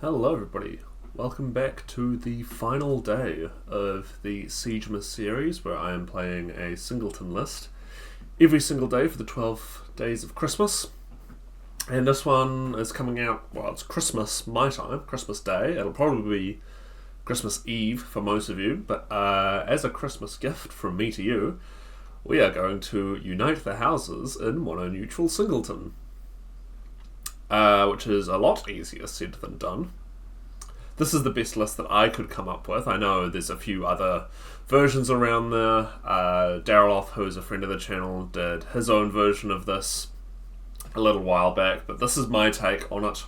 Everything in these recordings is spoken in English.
Hello everybody, welcome back to the final day of the Siegemas series where I am playing a Singleton list every single day for the 12 days of Christmas. And this one is coming out, well, it's Christmas my time, Christmas Day. It'll probably be Christmas Eve for most of you, but as a Christmas gift from me to you, we are going to unite the houses in mono-neutral Singleton. Which is a lot easier said than done. This is the best list that I could come up with. I know there's a few other versions around there. Aotearoa, who is a friend of the channel, did his own version of this a little while back, but this is my take on it.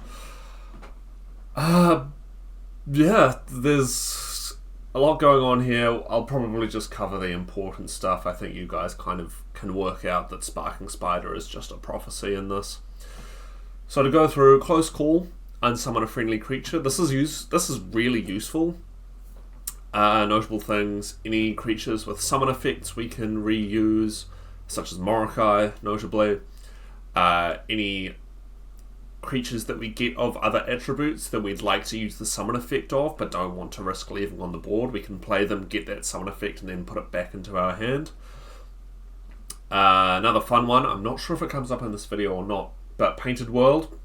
Yeah, there's a lot going on here. I'll probably just cover the important stuff. I think you guys kind of can work out that Sparking Spider is just a prophecy in this. So to go through, close call, unsummon a friendly creature. This is really useful. Notable things: any creatures with summon effects we can reuse, such as Morokai, notably. Any creatures that we get of other attributes that we'd like to use the summon effect of, but don't want to risk leaving on the board, we can play them, get that summon effect, and then put it back into our hand. Another fun one, I'm not sure if it comes up in this video or not, but Painted World.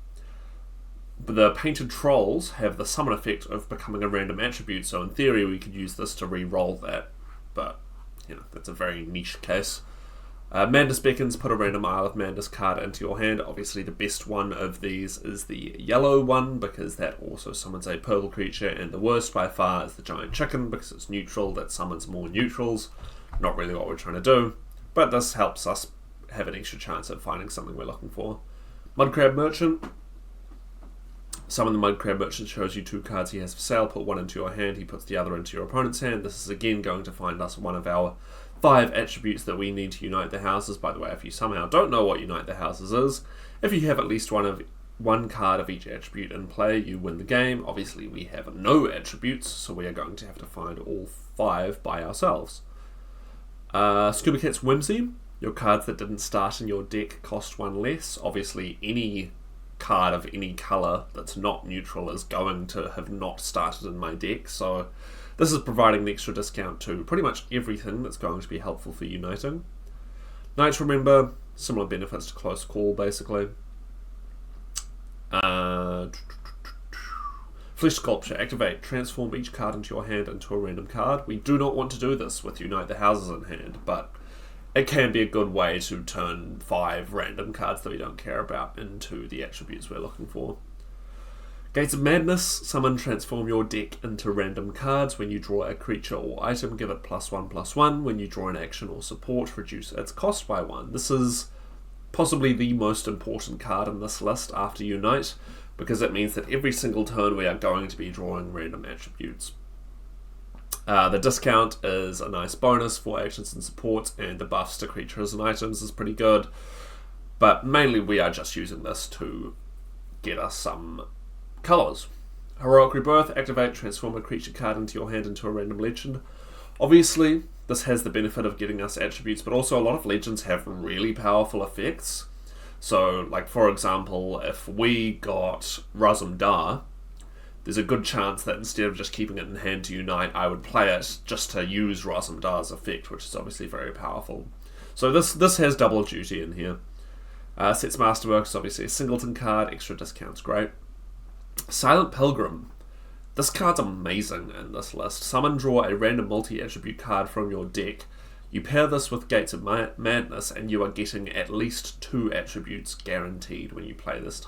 The Painted Trolls have the summon effect of becoming a random attribute, so in theory we could use this to re-roll that, but you know, that's a very niche case. Madness Beckons, put a random Isle of Madness card into your hand. Obviously the best one of these is the yellow one, because that also summons a purple creature, and the worst by far is the Giant Chicken, because it's neutral, that summons more neutrals. Not really what we're trying to do, but this helps us have an extra chance at finding something we're looking for. Mudcrab Merchant. Summon the Mudcrab Merchant, shows you 2 cards he has for sale, put one into your hand, he puts the other into your opponent's hand. This is again going to find us one of our 5 attributes that we need to unite the houses. By the way, if you somehow don't know what unite the houses is, if you have at least one card of each attribute in play, you win the game. Obviously we have no attributes, so we are going to have to find all 5 by ourselves. Scuba Cat's Whimsy. Your cards that didn't start in your deck cost 1 less. Obviously, any card of any colour that's not neutral is going to have not started in my deck, so this is providing the extra discount to pretty much everything that's going to be helpful for uniting. Knights Remember, similar benefits to Close Call, basically. Flesh Sculpture, activate, transform each card into your hand into a random card. We do not want to do this with Unite the Houses in hand, but it can be a good way to turn 5 random cards that we don't care about into the attributes we're looking for. Gates of Madness, summon, transform your deck into random cards. When you draw a creature or item, give it +1/+1. When you draw an action or support, reduce its cost by 1. This is possibly the most important card in this list after Unite, because it means that every single turn we are going to be drawing random attributes. The discount is a nice bonus for actions and supports, and the buffs to creatures and items is pretty good, but mainly we are just using this to get us some colours. Heroic Rebirth, activate, transform a creature card into your hand into a random legend. Obviously this has the benefit of getting us attributes, but also a lot of legends have really powerful effects. So like, for example, if we got Razum Dar, there's a good chance that instead of just keeping it in hand to unite, I would play it just to use Razum Dar's effect, which is obviously very powerful. So this has double duty in here. Set's Masterwork is obviously a Singleton card, extra discount's great. Silent Pilgrim. This card's amazing in this list. Summon, draw a random multi-attribute card from your deck. You pair this with Gates of Madness, and you are getting at least 2 attributes guaranteed when you play this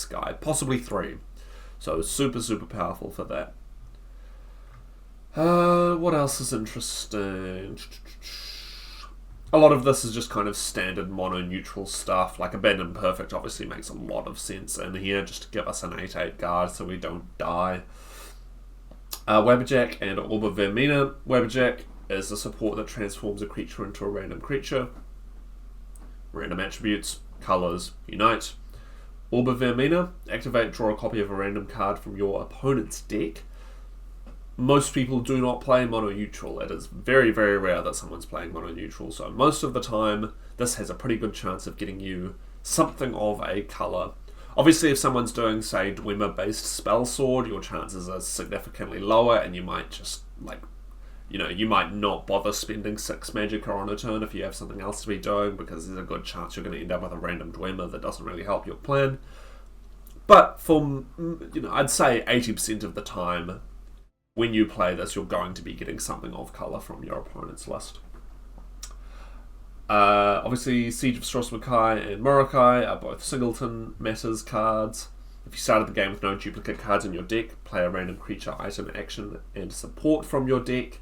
guy, possibly 3. So super powerful for that. What else is interesting? A lot of this is just kind of standard mono-neutral stuff. Like Abandoned Perfect obviously makes a lot of sense in here, just to give us an 8/8 guard so we don't die. Wabberjack and Orb of Vermina. Wabberjack is a support that transforms a creature into a random creature. Random attributes, colours, unite. Orb of Vermina, activate, draw a copy of a random card from your opponent's deck. Most people do not play mono-neutral. It is very rare that someone's playing mono-neutral, so most of the time this has a pretty good chance of getting you something of a colour. Obviously, if someone's doing, say, Dwemer-based spell sword, your chances are significantly lower, and you might just, like, you know, you might not bother spending 6 magicka on a turn if you have something else to be doing, because there's a good chance you're going to end up with a random Dwemer that doesn't really help your plan. But for, you know, I'd say 80% of the time, when you play this, you're going to be getting something of colour from your opponent's list. Obviously, Siege of Strasbourg and Morokai are both Singleton Matters cards. If you started the game with no duplicate cards in your deck, play a random creature, item, action, and support from your deck.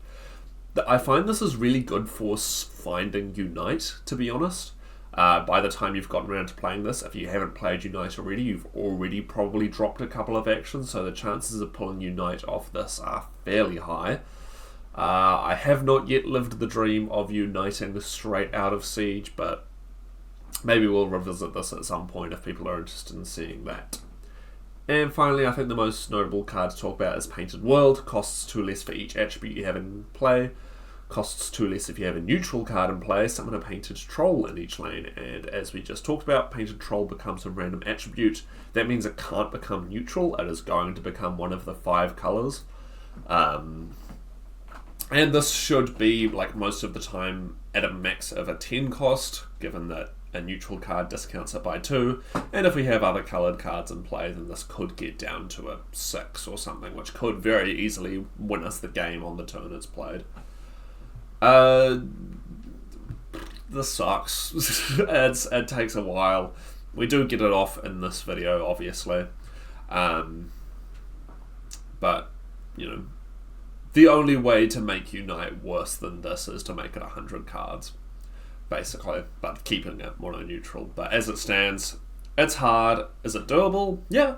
I find this is really good for finding Unite, to be honest. By the time you've gotten around to playing this, if you haven't played Unite already, you've already probably dropped a couple of actions, so the chances of pulling Unite off this are fairly high. I have not yet lived the dream of uniting straight out of Siege, but maybe we'll revisit this at some point if people are interested in seeing that. And finally, I think the most notable card to talk about is Painted World. Costs 2 less for each attribute you have in play. Costs 2 less if you have a neutral card in play. Summon a Painted Troll in each lane. And as we just talked about, Painted Troll becomes a random attribute. That means it can't become neutral. It is going to become one of the 5 colours. And this should be, like most of the time, at a max of a 10 cost, given that a neutral card discounts it by 2. And if we have other coloured cards in play, then this could get down to a 6 or something, which could very easily win us the game on the turn it's played. This sucks. It takes a while. We do get it off in this video, obviously. But, you know, the only way to make Unite worse than this is to make it 100 cards, basically, but keeping it mono-neutral. But as it stands, it's hard. Is it doable? Yeah,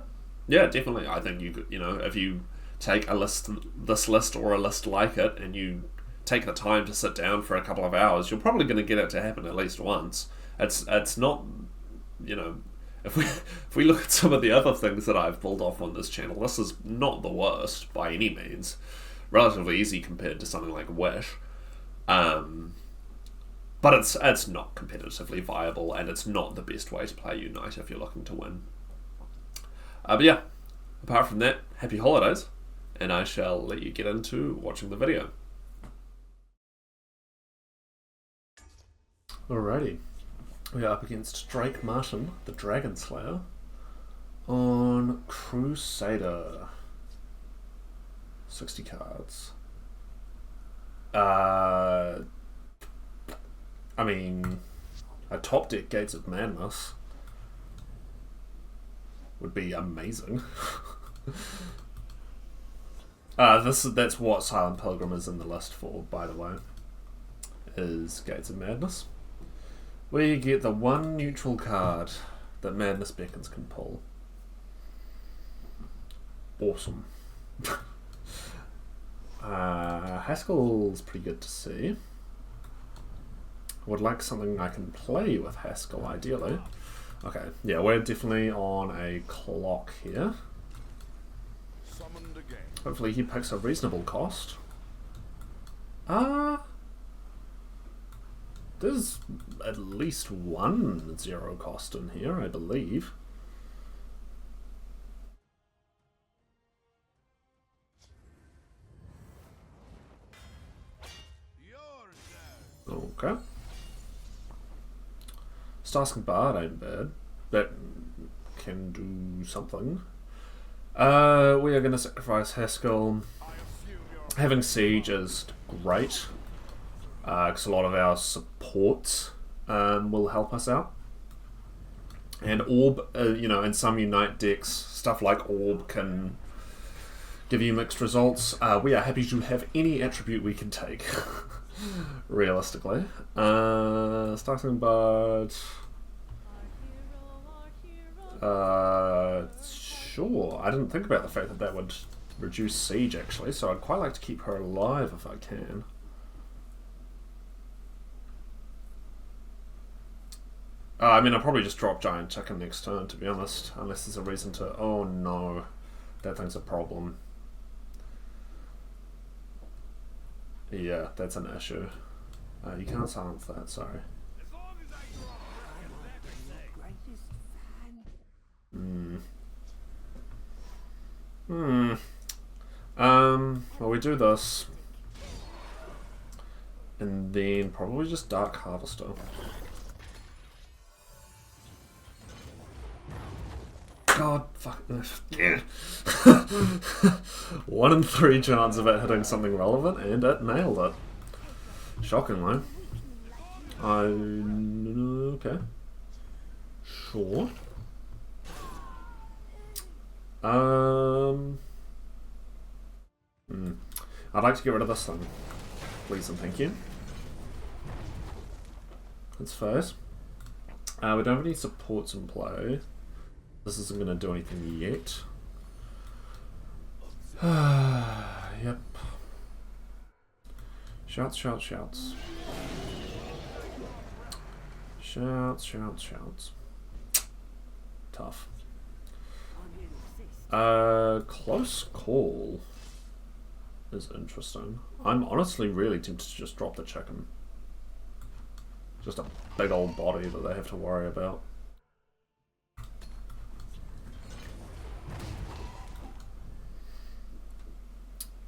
definitely. I think you know, if you take this list or a list like it, and you take the time to sit down for a couple of hours, you're probably going to get it to happen at least once. It's not, you know, if we look at some of the other things that I've pulled off on this channel, this is not the worst by any means. Relatively easy compared to something like Wish, but it's not competitively viable, and it's not the best way to play Unite if you're looking to win. But yeah, apart from that, happy holidays, and I shall let you get into watching the video. Alrighty, we are up against Drake Martin, the Dragon Slayer, on Crusader. 60 cards. I mean, a top deck Gates of Madness would be amazing. That's what Silent Pilgrim is in the list for, by the way, is Gates of Madness. We get the one neutral card that Madness Beckons can pull. Awesome. Haskell's pretty good to see. Would like something I can play with Haskell, ideally. Okay, yeah, we're definitely on a clock here. Hopefully he picks a reasonable cost. There's at least one 0 cost in here, I believe. Okay. Starsking Bard ain't bad. That can do something. We are going to sacrifice Haskell. Having Siege is great, because a lot of our supports will help us out. And Orb, you know, in some Unite decks, stuff like Orb can give you mixed results. We are happy to have any attribute we can take. Realistically. Starsking Bard. Sure. I didn't think about the fact that that would reduce Siege, actually, so I'd quite like to keep her alive if I can. I mean, I'll probably just drop Giant Chicken next turn, to be honest, unless there's a reason to... Oh no, that thing's a problem. Yeah, that's an issue. You can't silence that, sorry. Well, we do this. And then probably just Dark Harvester. God, fuck. Yeah. 1 in 3 chance of it hitting something relevant, and it nailed it. Shockingly. Okay. Sure. I'd like to get rid of this thing. Please and thank you. Let's first. We don't have any supports in play. This isn't going to do anything yet. Yep. Shouts, shouts, shouts. Shouts, shouts, shouts. Tough. Close call is interesting. I'm honestly really tempted to just drop the chicken. Just a big old body that they have to worry about.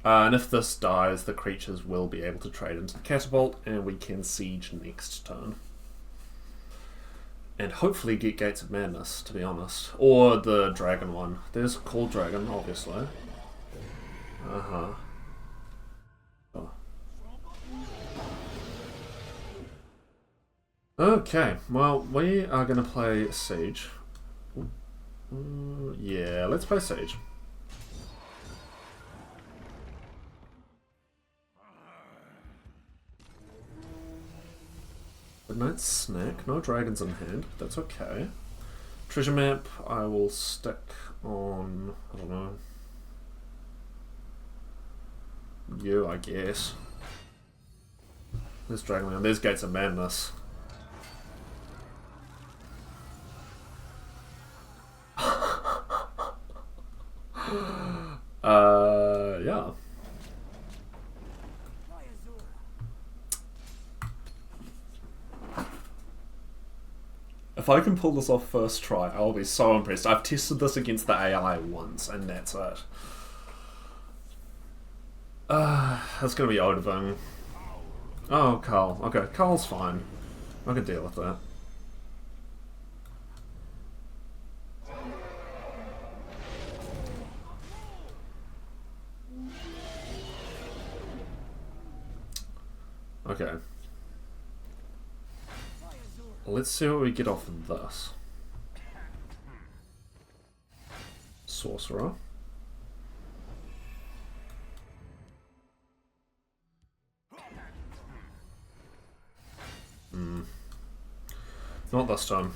And if this dies, the creatures will be able to trade into the catapult, and we can siege next turn. And hopefully get Gates of Madness, to be honest. Or the dragon one. There's Call Dragon, obviously. Uh-huh. Oh. Okay, well, we are going to play Siege. Yeah, let's play Siege. Midnight Snack, no dragons in hand, but that's okay. Treasure map, I will stick on, I don't know, you, I guess. There's Dragonland, there's Gates of Madness. Yeah. If I can pull this off first try, I'll be so impressed. I've tested this against the AI once, and that's it. It's gonna be Odoving. Oh, Carl. Okay, Carl's fine. I can deal with that. Okay. Let's see what we get off of this. Sorcerer. Not this time.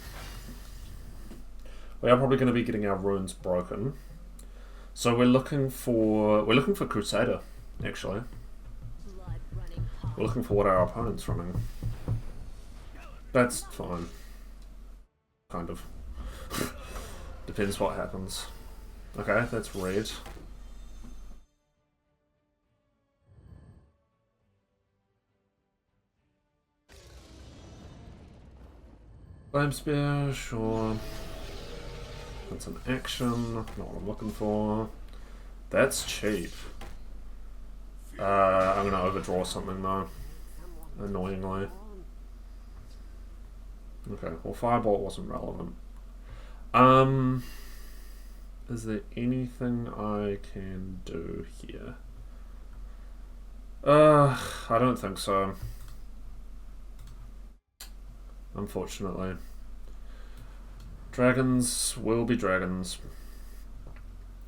We are probably going to be getting our runes broken. So we're looking for Crusader, actually. We're looking for what our opponent's running. That's fine. Kind of. Depends what happens. Okay, that's red. Flame Spear, sure. That's an action, not what I'm looking for. That's cheap. I'm gonna overdraw something though. Annoyingly. Okay, well Firebolt wasn't relevant. Is there anything I can do here? I don't think so. Unfortunately. Dragons will be dragons.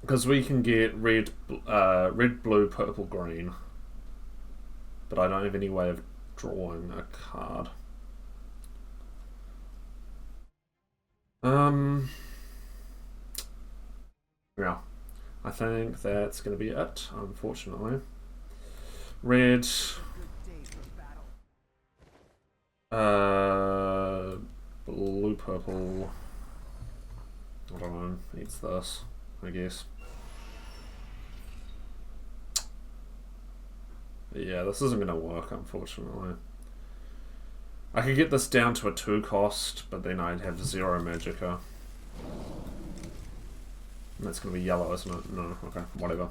Because we can get red, blue, purple, green. But I don't have any way of drawing a card. Yeah. I think that's going to be it, unfortunately. Red. Blue, purple. I don't know. Needs this, I guess. Yeah, this isn't going to work, unfortunately. I could get this down to a 2 cost, but then I'd have 0 Magicka. That's going to be yellow, isn't it? No, okay, whatever.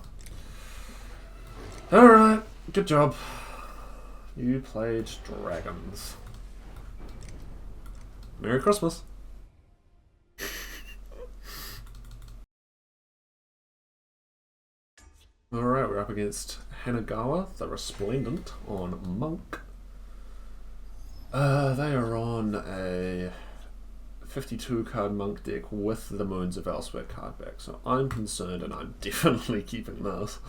Alright, good job. You played dragons. Merry Christmas. Alright, we're up against Hanagawa, the Resplendent, on Monk. They are on a 52 card Monk deck with the Moons of Elsewhere card back, so I'm concerned and I'm definitely keeping this.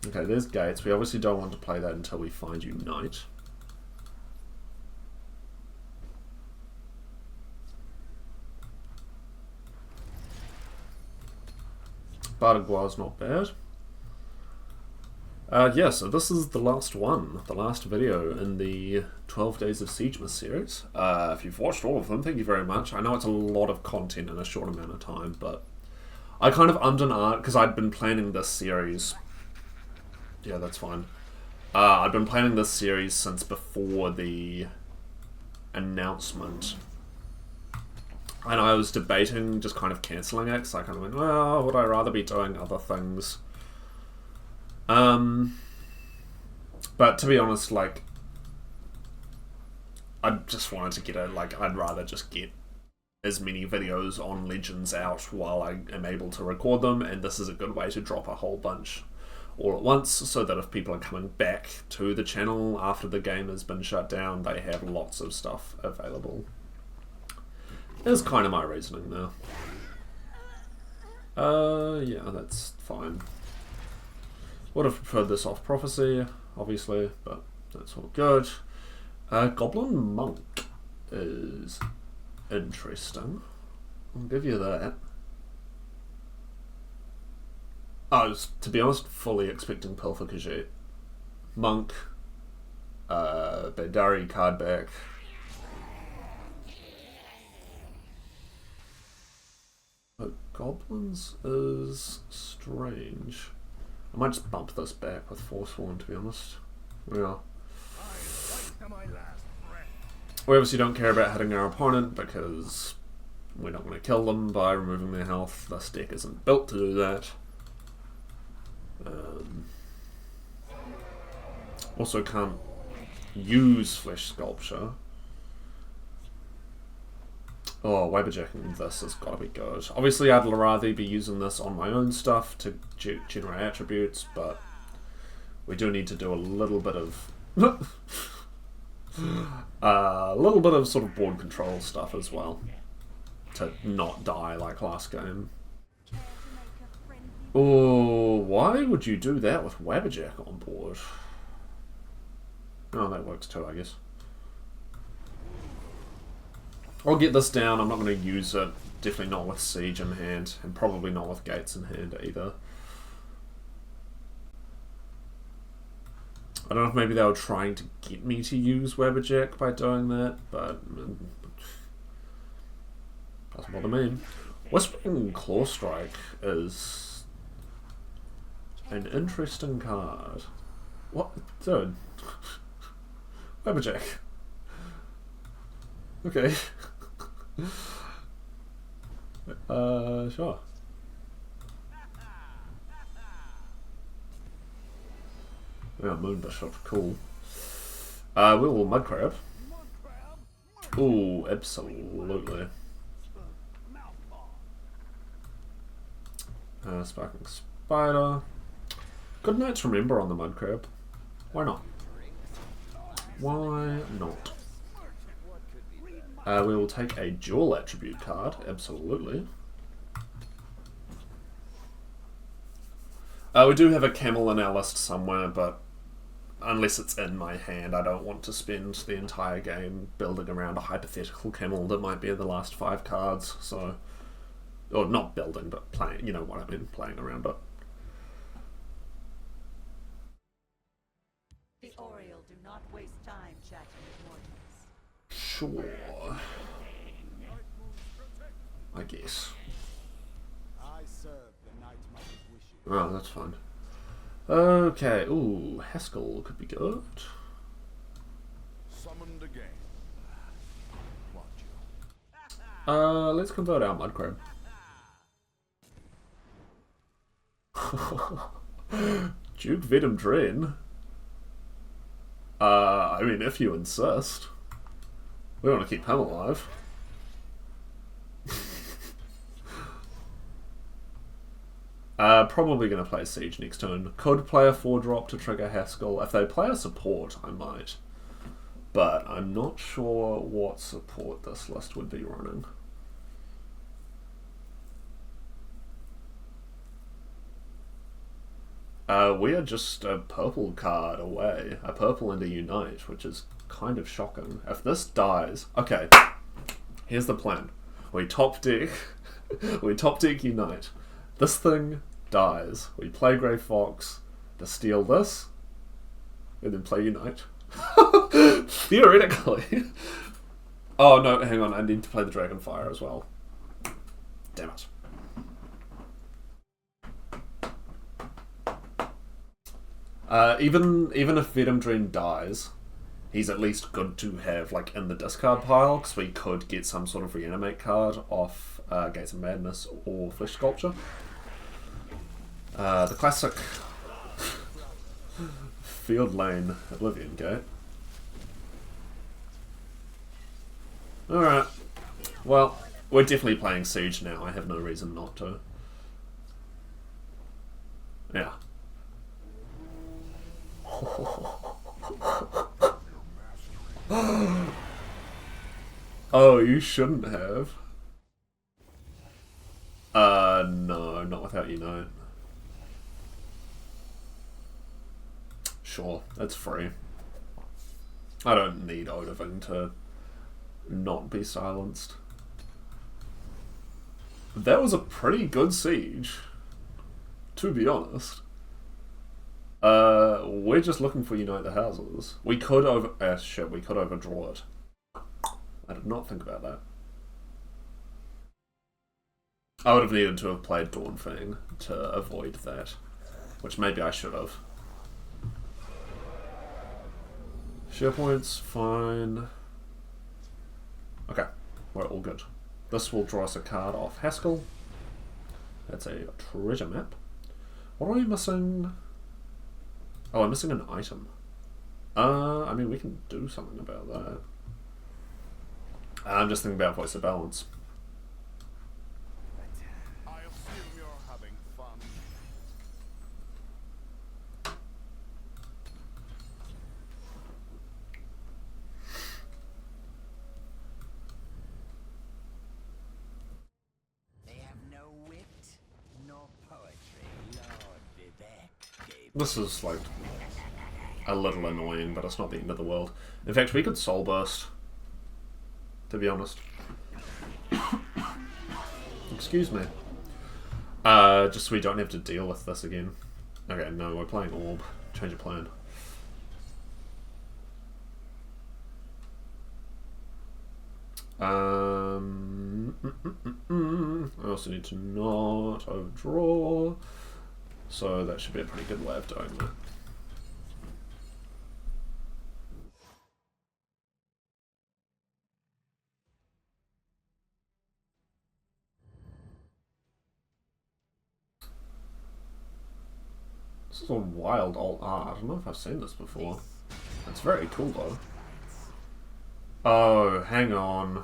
Okay, there's Gates. We obviously don't want to play that until we find Unite. Bardagua's not bad. Yeah, so this is the last one, the last video in the 12 Days of Siegemas series. If you've watched all of them, thank you very much. I know it's a lot of content in a short amount of time, but I kind of ummed and ahed because I'd been planning this series. Yeah, that's fine. I'd been planning this series since before the announcement. And I was debating just kind of cancelling it, because I kind of went, well, would I rather be doing other things? But to be honest, like, I just wanted to get I'd rather just get as many videos on Legends out while I am able to record them, and this is a good way to drop a whole bunch all at once, so that if people are coming back to the channel after the game has been shut down, they have lots of stuff available. Is kind of my reasoning there. Yeah, that's fine. Would have preferred this off Prophecy, obviously, but that's all good. Goblin Monk is interesting. I'll give you that. I was, to be honest, fully expecting Pilfer Khajiit. Monk, Bandari card back. But Goblins is strange. I might just bump this back with Forsworn, to be honest. Yeah. We obviously don't care about hitting our opponent because we're not going to kill them by removing their health. This deck isn't built to do that. Also can't use Flesh Sculpture. Oh, Waberjacking this has got to be good. Obviously I'd rather be using this on my own stuff to generate attributes, but we do need to do a little bit of sort of board control stuff as well to not die like last game. Oh, why would you do that with Waberjack on board? Oh, that works too, I guess. I'll get this down. I'm not going to use it. Definitely not with Siege in hand, and probably not with Gates in hand either. I don't know if maybe they were trying to get me to use Waberjack by doing that, but doesn't bother me. Whispering Clawstrike is an interesting card. What? Dude. Waberjack. Okay. Sure. Yeah, Moon Bishop, cool. We will Mud Crab. Ooh, absolutely. Sparking Spider. Good night to remember on the Mud Crab. Why not? Why not? We will take a dual attribute card, absolutely. We do have a camel in our list somewhere, but unless it's in my hand, I don't want to spend the entire game building around a hypothetical camel that might be in the last 5 cards, so... Or not building, but playing, you know what I mean, playing around it. The Oriole do not waste time chatting with mortals. Sure. I guess. I serve the Night Mother's wishes. Oh, that's fine. Okay, ooh, Haskell could be good. Summoned again. Watch you. Let's convert our Mud Crab. Duke Vedum Dren. I mean, if you insist. We want to keep him alive. Probably going to play Siege next turn. Could play a 4-drop to trigger Haskell. If they play a support, I might. But I'm not sure what support this list would be running. We are just a purple card away. A purple and a Unite, which is kind of shocking. If this dies... Okay, here's the plan. We top deck... we top deck Unite. This thing dies. We play Grey Fox to steal this, and then play Unite. Theoretically. Oh no, hang on, I need to play the Dragonfire as well. Damn it. Even if Vedum Dren dies, he's at least good to have like in the discard pile, because we could get some sort of reanimate card off Gates of Madness or Flesh Sculpture. The classic Field Lane Oblivion Gate. Alright. Well, we're definitely playing Siege now. I have no reason not to. Yeah. Oh, you shouldn't have. No, not without Unite. Sure, that's free. I don't need Odoving to not be silenced. That was a pretty good siege, to be honest. We're just looking for Unite the Houses. We could we could overdraw it. I did not think about that. I would have needed to have played Dawnfang to avoid that, which maybe I should have. Share points, fine. Okay, we're all good. This will draw us a card off Haskell. That's a treasure map. What are we missing? Oh, I'm missing an item. I mean, we can do something about that. I'm just thinking about Voice of Balance. I assume you're having fun. They have no wit, nor poetry, Lord Vivek. This is like a little annoying, but it's not the end of the world. In fact, we could Soul Burst, to be honest. Excuse me. Just so we don't have to deal with this again. Okay, no, we're playing Orb. Change of plan. I also need to not overdraw. So that should be a pretty good way of doing that. This is a wild alt art. I don't know if I've seen this before. It's very cool though. Oh, hang on.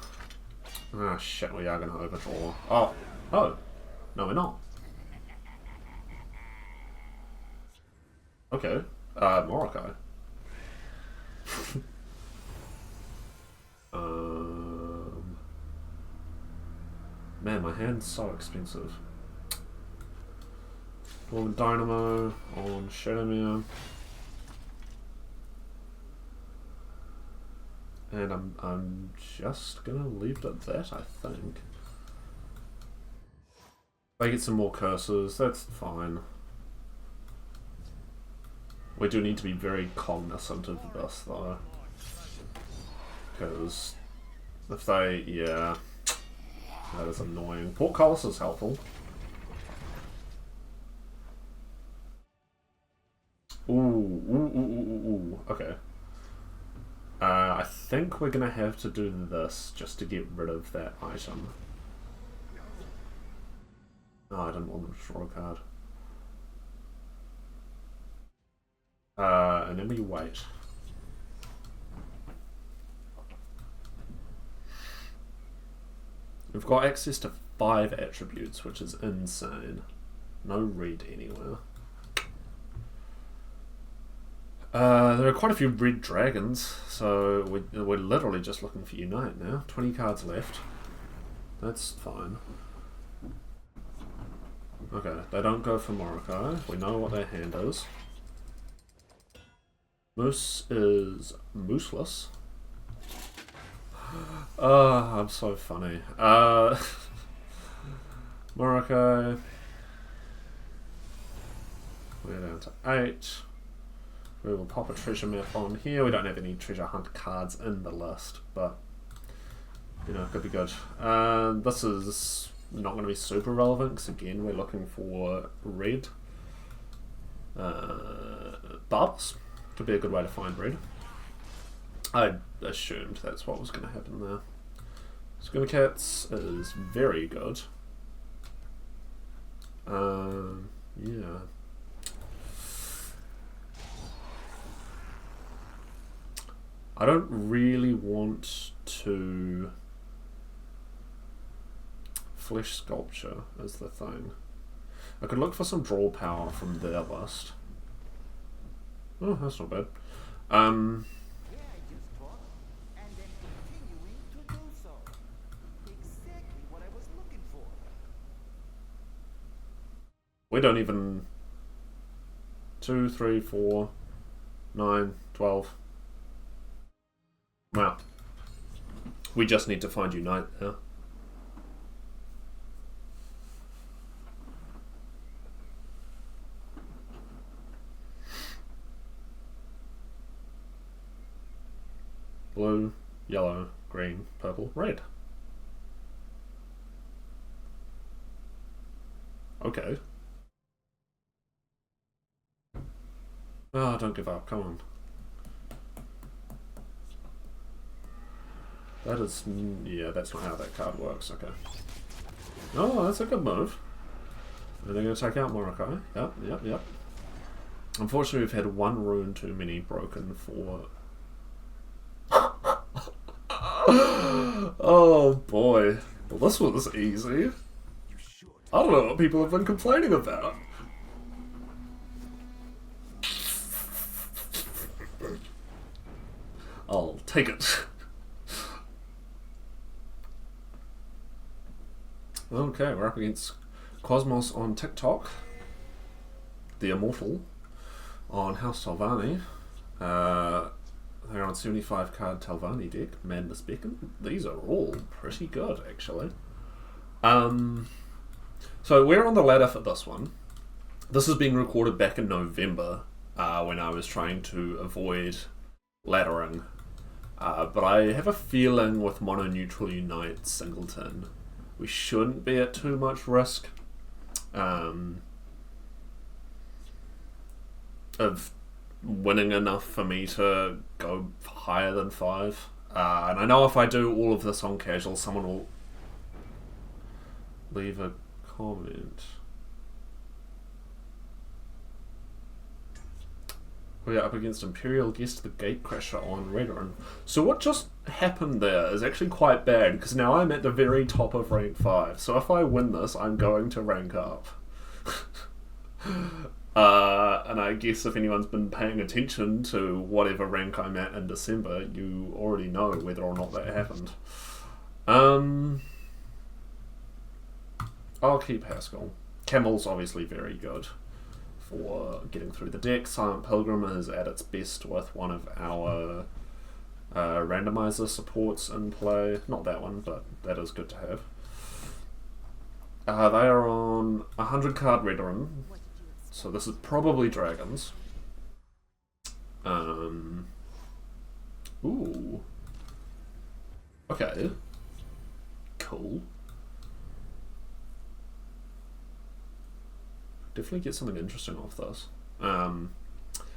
Ah, shit, we are going to overdraw. Oh. Oh. No, we're not. Okay. Morocco. Man, my hand's so expensive. Dwarven Dynamo on Shadowmere. And I'm just gonna leave it at that, I think. If I get some more curses, that's fine. We do need to be very cognizant of this, though. Because if they... yeah. That is annoying. Portcullis is helpful. Ooh. Okay. I think we're gonna have to do this just to get rid of that item. No, I didn't want to draw a card. and then we wait. We've got access to 5 attributes, which is insane. No red anywhere. There are quite a few red dragons, so we're literally just looking for Unite now. 20 cards left. That's fine. Okay, they don't go for Morocco. We know what their hand is. Moose is mooseless. Oh, I'm so funny. Morocco. We're down to 8. We will pop a treasure map on here. We don't have any treasure hunt cards in the list, but you know, could be good. This is not going to be super relevant because again, we're looking for red. Barbs could be a good way to find red. I assumed that's what was going to happen there. Schooner Cats is very good. Yeah. I don't really want to... Flesh Sculpture is the thing. I could look for some draw power from their list. Oh, that's not bad. We don't even... 2, 3, 4, 9, 12. Wow. We just need to find Unite now. Blue, yellow, green, purple, red. Okay. Oh, don't give up, come on. That is... yeah, that's not how that card works, okay. Oh, that's a good move. And they're going to take out Morocco. Yep. Unfortunately, we've had 1 rune too many broken for... Oh boy. Well, this was easy. I don't know what people have been complaining about. I'll take it. Okay, we're up against Cosmos on TikTok, the Immortal on House Telvanni. They're on 75 card Telvanni deck, Madness Beacon. These are all pretty good, actually. So we're on the ladder for this one. This is being recorded back in November when I was trying to avoid laddering. But I have a feeling with Mono Neutral Unite Singleton, we shouldn't be at too much risk of winning enough for me to go higher than 5. And I know if I do all of this on casual, someone will leave a comment. We are up against Imperial Guest, the Gatecrasher on Redoran. So what just happened there is actually quite bad, because now I'm at the very top of rank 5. So if I win this, I'm going to rank up. And I guess if anyone's been paying attention to whatever rank I'm at in December, you already know whether or not that happened. I'll keep Haskell. Camel's obviously very good for getting through the deck. Silent Pilgrim is at its best with one of our randomizer supports in play. Not that one, but that is good to have. They are on 100 card Redoran, so this is probably dragons. Ooh. Okay. Cool. Definitely get something interesting off this.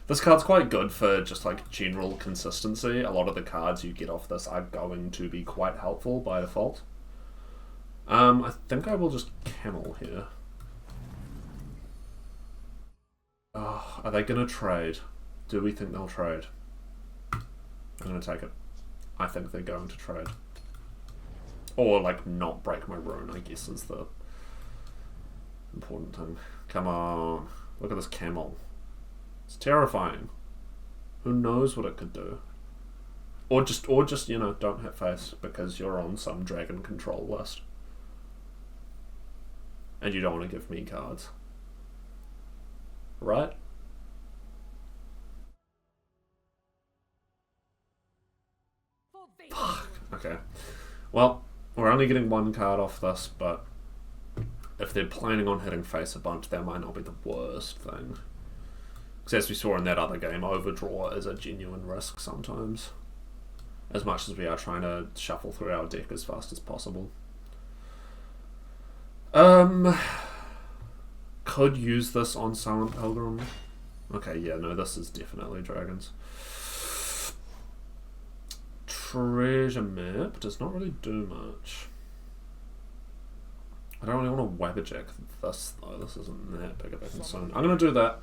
This card's quite good for just like general consistency. A lot of the cards you get off this are going to be quite helpful by default. I think I will just camel here. Oh, are they going to trade? Do we think they'll trade? I'm going to take it. I think they're going to trade. Or, like, not break my rune, I guess, is the important thing. Come on. Look at this camel. It's terrifying. Who knows what it could do? Or just, you know, don't hit face because you're on some dragon control list. And you don't want to give me cards. Right? Fuck. Okay. Well, we're only getting one card off this, but if they're planning on hitting face a bunch, that might not be the worst thing. Because as we saw in that other game, overdraw is a genuine risk sometimes. As much as we are trying to shuffle through our deck as fast as possible. Could use this on Silent Pilgrim. Okay, yeah, no, this is definitely dragons. Treasure map does not really do much. I don't really want to wabberjack this though. This isn't that big of a concern. I'm going to do that.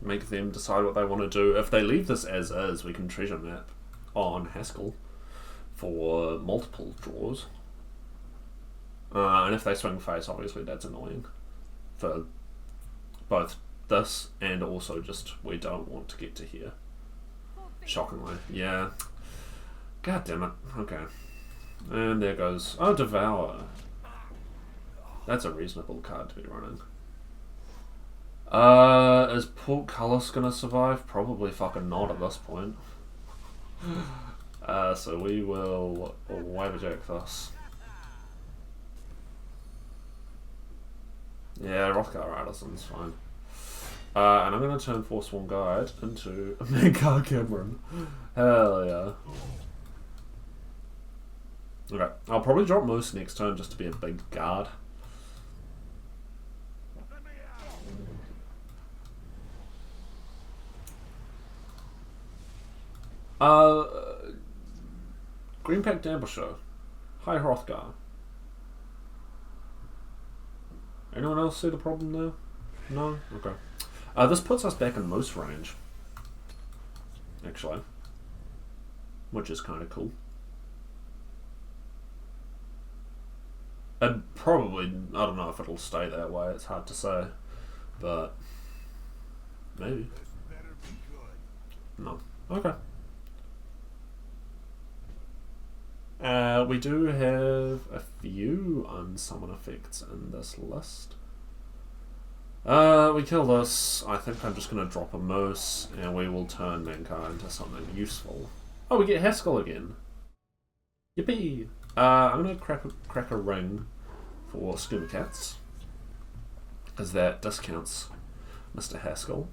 Make them decide what they want to do. If they leave this as is, we can treasure map on Haskell for multiple draws. And if they swing face, obviously that's annoying. For both this and also just we don't want to get to here. Shockingly. Yeah. God damn it. Okay. And there goes... Oh, Devour. That's a reasonable card to be running. Is Portcullis gonna survive? Probably fucking not at this point. So we will wabberjack this. Yeah, Rothgar Artisan's fine. And I'm gonna turn Forsworn Guide into a Mankar Cameron. Hell yeah. Okay, I'll probably drop Moose next turn just to be a big guard. Greenpack Ambusher. Hi Hrothgar. Anyone else see the problem there? No? Okay. This puts us back in Moose range. Actually. Which is kind of cool. And probably, I don't know if it'll stay that way, it's hard to say. But, maybe. No. Okay. We do have a few unsummon effects in this list. We kill this. I think I'm just going to drop a Moose, and we will turn Mankar into something useful. Oh, we get Haskell again. Yippee! I'm going to crack a ring for Scuba Cats, because that discounts Mr. Haskell.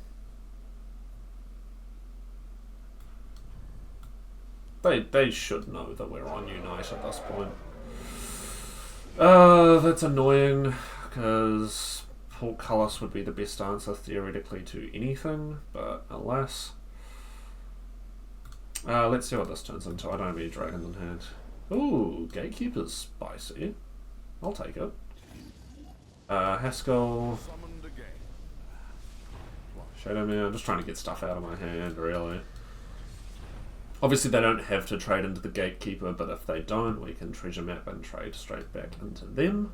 They should know that we're on Unite at this point. That's annoying, because Portcullis would be the best answer theoretically to anything, but alas. Let's see what this turns into. I don't have any dragons in hand. Ooh, Gatekeeper's spicy. I'll take it. Haskell. Shadow Man. I'm just trying to get stuff out of my hand, really. Obviously they don't have to trade into the Gatekeeper, but if they don't, we can treasure map and trade straight back into them.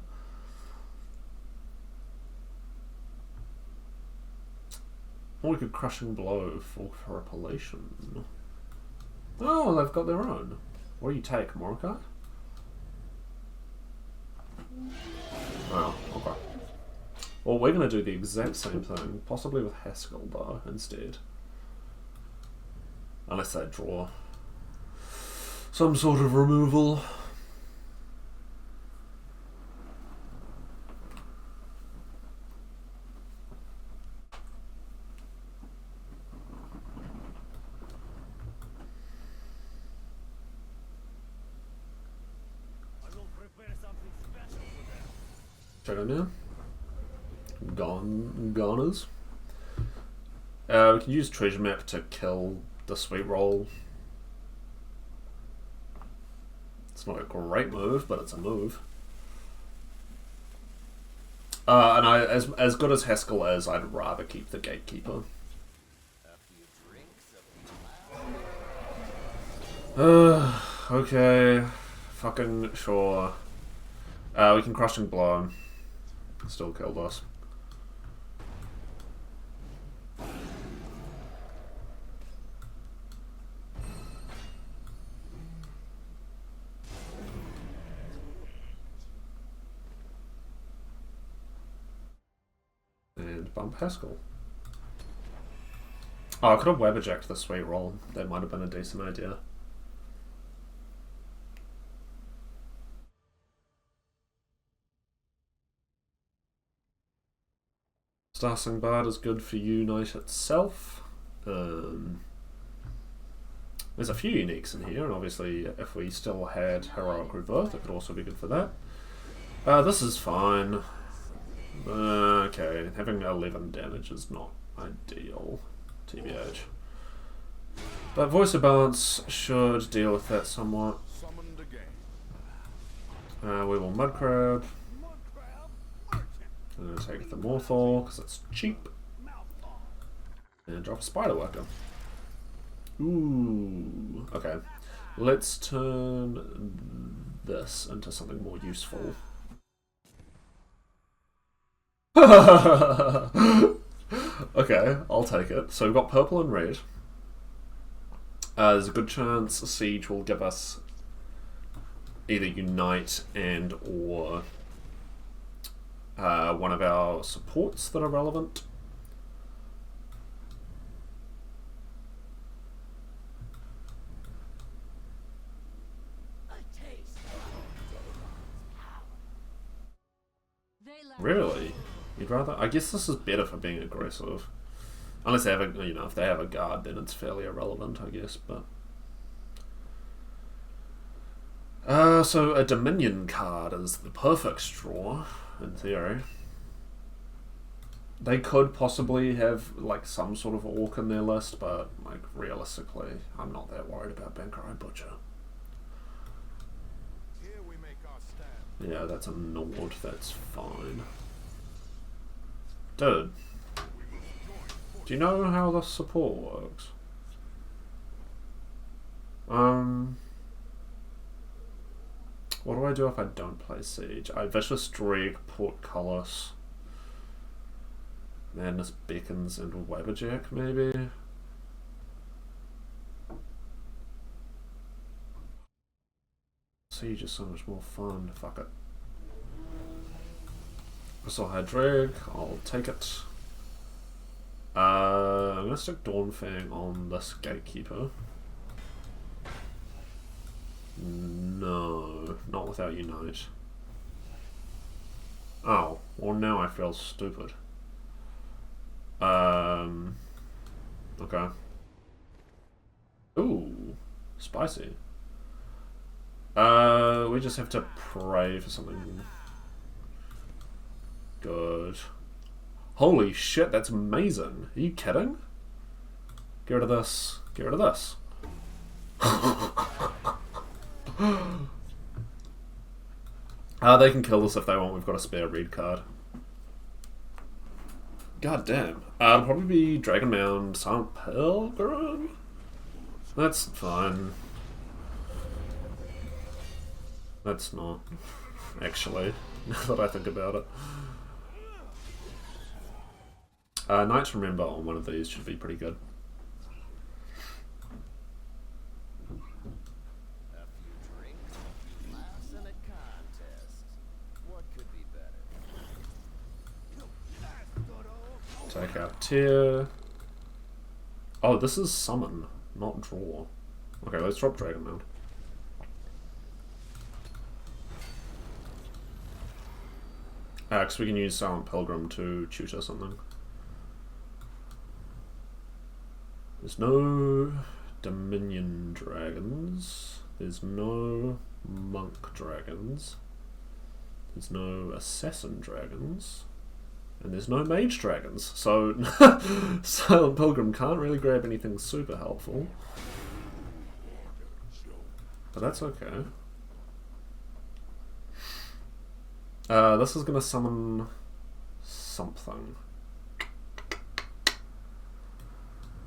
Or we could Crushing Blow for Repellation. Oh, they've got their own. What do you take, Morokai? Oh, okay. Well, we're going to do the exact same thing, possibly with Haskell, though, instead. Unless they draw some sort of removal. Check it now. Goners. We can use Treasure Map to kill the Sweet Roll. It's not a great move, but it's a move. And as good as Haskell is, I'd rather keep the Gatekeeper. Okay. Fucking sure. We can Crushing Blow. Still killed us. And bump Haskell. Oh, I could have Weberjacked the sweet roll. That might have been a decent idea. Starsing Bard is good for Unite itself. There's a few uniques in here, and obviously if we still had Heroic Rebirth, it could also be good for that. This is fine. Okay, having 11 damage is not ideal, TBH. But Voice of Balance should deal with that somewhat. We will Mudcrab. I'm going to take the Morthal because it's cheap. And drop a Spiderworker. Ooh. Okay. Let's turn this into something more useful. Okay, I'll take it. So we've got purple and red. There's a good chance Siege will give us either Unite and or one of our supports that are relevant. Really? You'd rather? I guess this is better for being aggressive. Unless they have a, you know, if they have a guard, then it's fairly irrelevant, I guess, but... so a Dominion card is the perfect draw, in theory. They could possibly have, like, some sort of Orc in their list, but, like, realistically, I'm not that worried about Bankai Butcher. Here we make our stand. Yeah, that's a Nord, that's fine. Dude, do you know how the support works? What do I do if I don't play Siege? I Vicious Streak, Portcullis, Madness Beckons, and Waverjack, maybe? Siege is so much more fun. Fuck it. Crystal High Drag, I'll take it. I'm gonna stick Dawnfang on this Gatekeeper. No, not without Unite. Oh, well now I feel stupid. Okay. Ooh, spicy. We just have to pray for something good. Holy shit, that's amazing. Are you kidding? Get rid of this. Get rid of this. They can kill us if they want. We've got a spare red card. God damn. It'll probably be Dragon Mound, Silent Pilgrim. That's fine. That's not, actually, now that I think about it. Knights Remember on one of these should be pretty good. Take out Tier. Oh, this is Summon, not Draw. Okay, let's drop Dragon Mound. Because we can use Silent Pilgrim to tutor something. There's no Dominion Dragons. There's no Monk Dragons. There's no Assassin Dragons. And there's no Mage Dragons. So Silent Pilgrim can't really grab anything super helpful. But that's okay. This is going to summon something.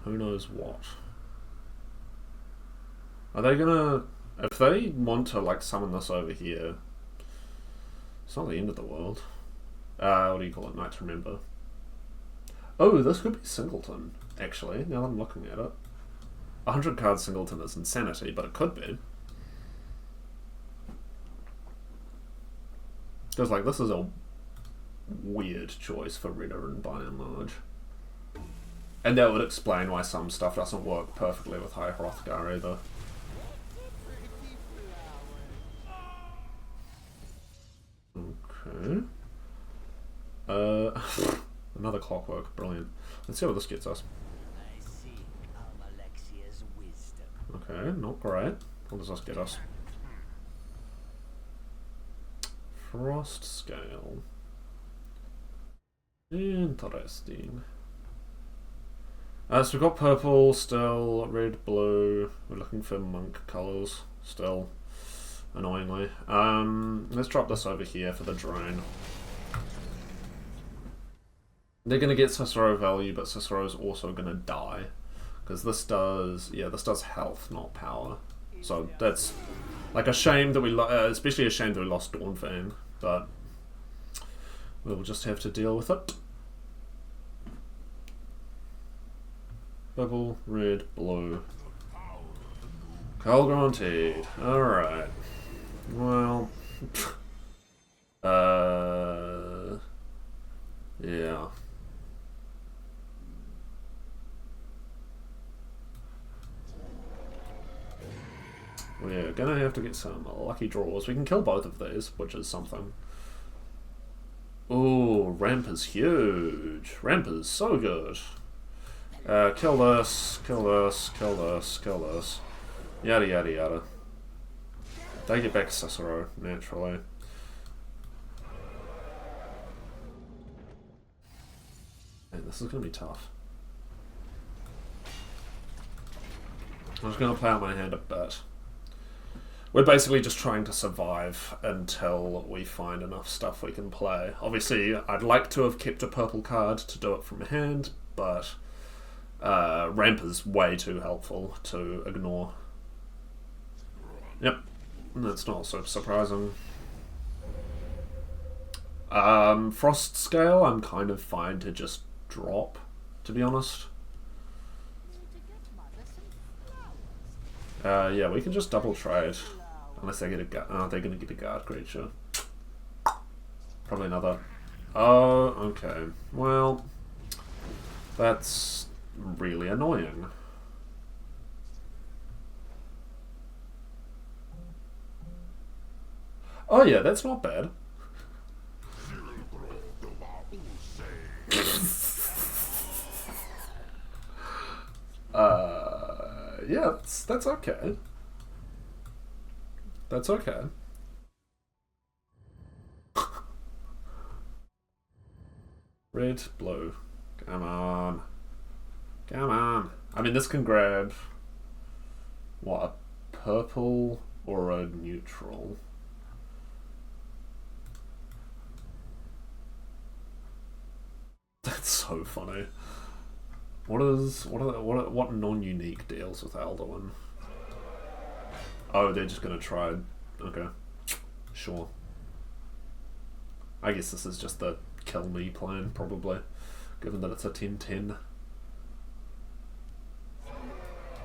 Who knows what? Are they gonna... If they want to, like, summon this over here... It's not the end of the world. What do you call it? Night to Remember. Oh, this could be Singleton, actually, now that I'm looking at it. 100 card Singleton is insanity, but it could be. Because, like, this is a weird choice for Redoran by and large. And that would explain why some stuff doesn't work perfectly with High Hrothgar either. Okay. Another clockwork, brilliant. Let's see what this gets us. I see Alexia's wisdom. Okay, not great. What does this get us? Frost scale. Interesting. So we've got purple still, red, blue. We're looking for monk colours still, annoyingly. Let's drop this over here for the drone. They're going to get Cicero value, but Cicero's also going to die. Because this does, yeah, this does health, not power. So that's like a shame that we, especially a shame that we lost Dawnfang, but we'll just have to deal with it. Purple, red, blue. Call granted. Alright. Well. Yeah. We're gonna have to get some lucky draws. We can kill both of these, which is something. Ooh, ramp is huge. Ramp is so good. Kill this, kill this, kill this, kill this. Yada yada yada. They get back Cicero, naturally. Man, this is gonna be tough. I'm just gonna play out my hand a bit. We're basically just trying to survive until we find enough stuff we can play. Obviously, I'd like to have kept a purple card to do it from hand, but ramp is way too helpful to ignore. Yep, that's not so surprising. Frost scale, I'm kind of fine to just drop, to be honest. Yeah, we can just double trade. Unless they get a guard. Oh, they're going to get a guard creature. Probably another. Oh, okay. Well, that's really annoying. Oh yeah, that's not bad. Yeah, that's okay. That's okay. Red, blue. Come on. Come on. I mean, this can grab... What, a purple or a neutral? That's so funny. What non-unique deals with Alduin? Oh, they're just gonna try. Okay, sure. I guess this is just the kill me plan, probably, given that it's a 10-10.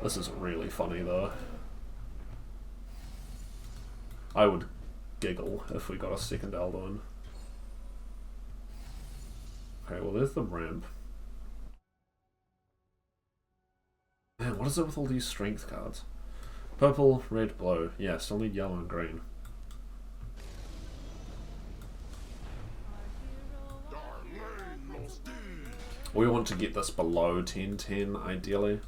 This is really funny though. I would giggle if we got a second Alduin. Okay, well there's the ramp. Man, what is it with all these strength cards? Purple, red, blue. Yeah, still need yellow and green. We want to get this below 10-10, ideally.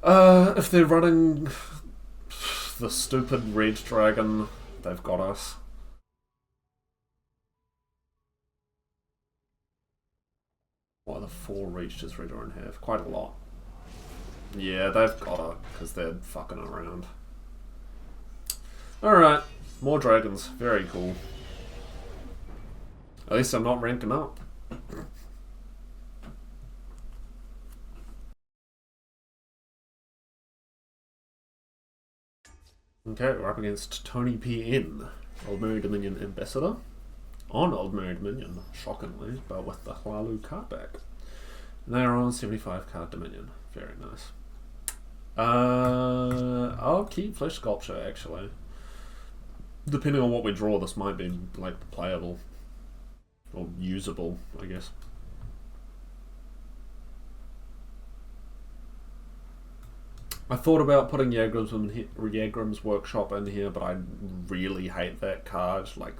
If they're running the stupid red dragon, they've got us. What, the 4 reach does Redoran have? Quite a lot. Yeah, they've got it, because they're fucking around. Alright, more dragons. Very cool. At least I'm not ranking up. Okay, we're up against Tony PN, Old Mary Dominion Ambassador. On Old Mary Dominion, shockingly, but with the Hlaalu card back. And they are on 75 card Dominion. Very nice. I'll keep Flesh Sculpture, actually. Depending on what we draw, this might be, like, playable. Or usable, I guess. I thought about putting Yagram's Workshop in here, but I really hate that card, like,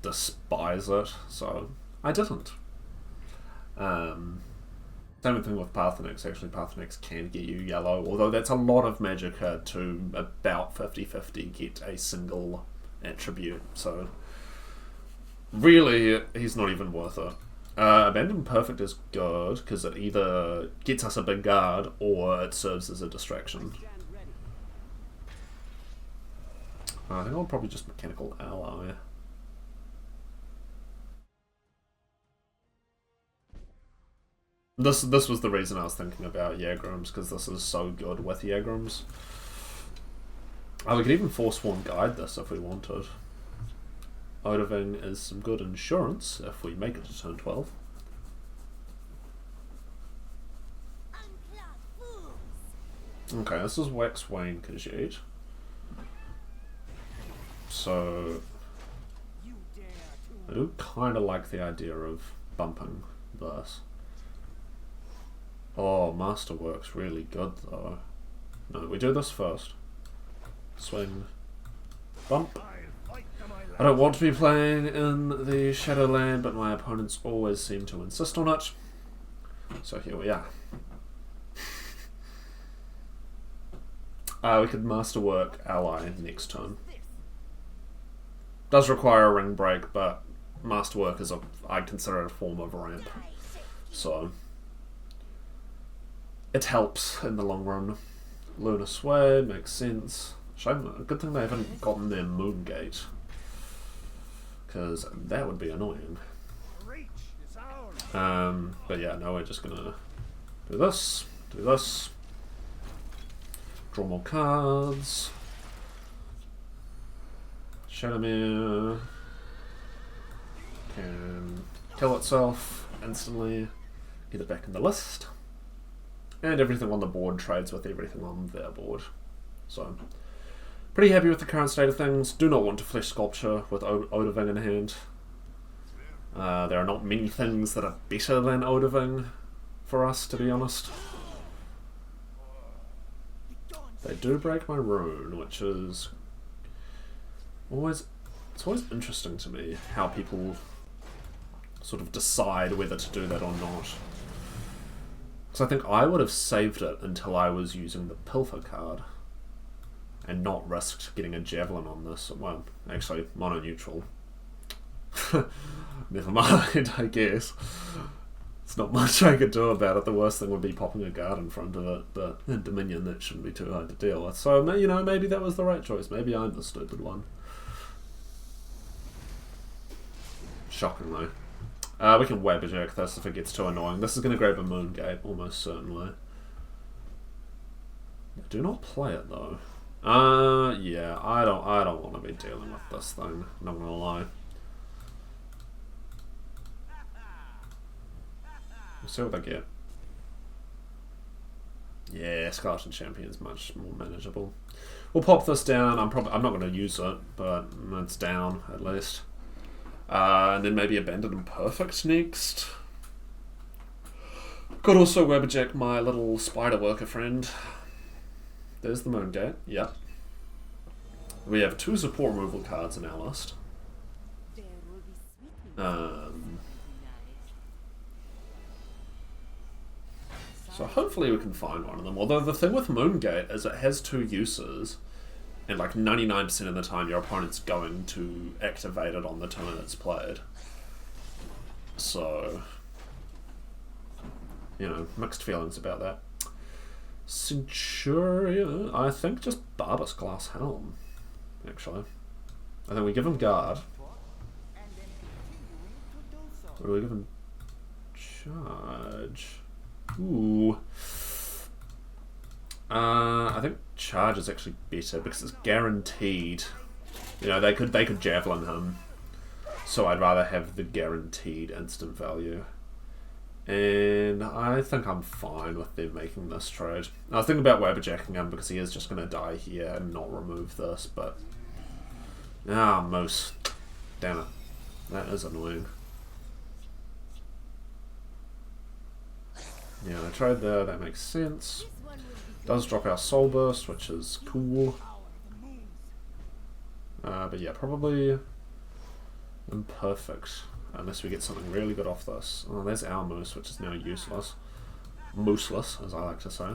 despise it, so I didn't. Same thing with Parthenix, actually. Parthenix can get you yellow, although that's a lot of Magicka to about 50-50 get a single attribute, so really, he's not even worth it. Abandon Perfect is good, because it either gets us a big guard, or it serves as a distraction. I think I'll probably just Mechanical Ally. This was the reason I was thinking about Yagrams, because this is so good with Yagrams. Oh, we could even Forsworn Guide this if we wanted. Odoving is some good insurance if we make it to turn 12. Okay, this is Wax Wayne Khajiit. So I do kind of like the idea of bumping this. Oh, Masterwork's really good though. No, we do this first. Swing. Bump. I don't want to be playing in the Shadowland, but my opponents always seem to insist on it. So here we are. We could Masterwork Ally next turn. Does require a ring break, but Masterwork is I consider it a form of ramp. So it helps in the long run. Lunar Sway makes sense. Shame, good thing they haven't gotten their Moongate, because that would be annoying. But yeah, no, we're just gonna do this, draw more cards. Shadowmere can kill itself instantly, get it back in the list, and everything on the board trades with everything on their board. So pretty happy with the current state of things. Do not want to Flesh Sculpture with Odoving in hand. There are not many things that are better than Odoving for us, to be honest. They do break my rune, which is always interesting to me how people sort of decide whether to do that or not. Because I think I would have saved it until I was using the Pilfer card and not risked getting a Javelin on this. Well, actually, mono neutral. Never mind, I guess. It's not much I could do about it. The worst thing would be popping a guard in front of it, but in Dominion that shouldn't be too hard to deal with. So, you know, maybe that was the right choice. Maybe I'm the stupid one. Shockingly. We can Wabberjack this if it gets too annoying. This is going to grab a Moongate, almost certainly. Do not play it, though. Yeah, I don't want to be dealing with this thing, not gonna lie. We'll see what they get. Yeah, Scarlet Champion's much more manageable. We'll pop this down. I'm not going to use it, but it's down at least. And then maybe Abandon Imperfect next. Could also Webberjack my little spider worker friend. There's the Moongate. Yep. We have 2 support removal cards in our list. So hopefully we can find one of them. Although the thing with Moongate is it has 2 uses, and like 99% of the time your opponent's going to activate it on the turn it's played. So, you know, mixed feelings about that. Centurion, I think just Barbus Glass Helm, actually. I think we give him guard. Or do we give him charge? Ooh. I think charge is actually better because it's guaranteed. You know, they could javelin him. So I'd rather have the guaranteed instant value. And I think I'm fine with them making this trade. I was thinking about wabberjacking him because he is just going to die here and not remove this, but... Ah, Moose. Damn it. That is annoying. Yeah, I tried there, that makes sense. Does drop our Soul Burst, which is cool. But yeah, probably imperfect. Unless we get something really good off this. Oh, there's our Moose, which is now useless. Mooseless, as I like to say.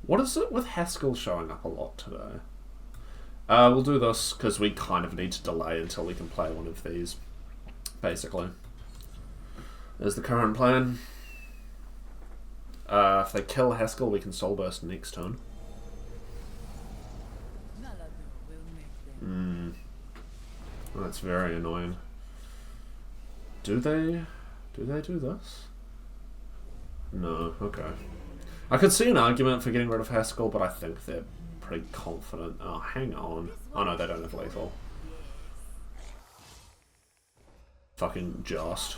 What is it with Haskell showing up a lot today? We'll do this because we kind of need to delay until we can play one of these. Basically. Is the current plan. If they kill Haskell, we can Soul Burst next turn. That's very annoying. Do they do this? No, okay. I could see an argument for getting rid of Haskell, but I think they're pretty confident. Oh, hang on. Oh no, they don't have lethal. Fucking just.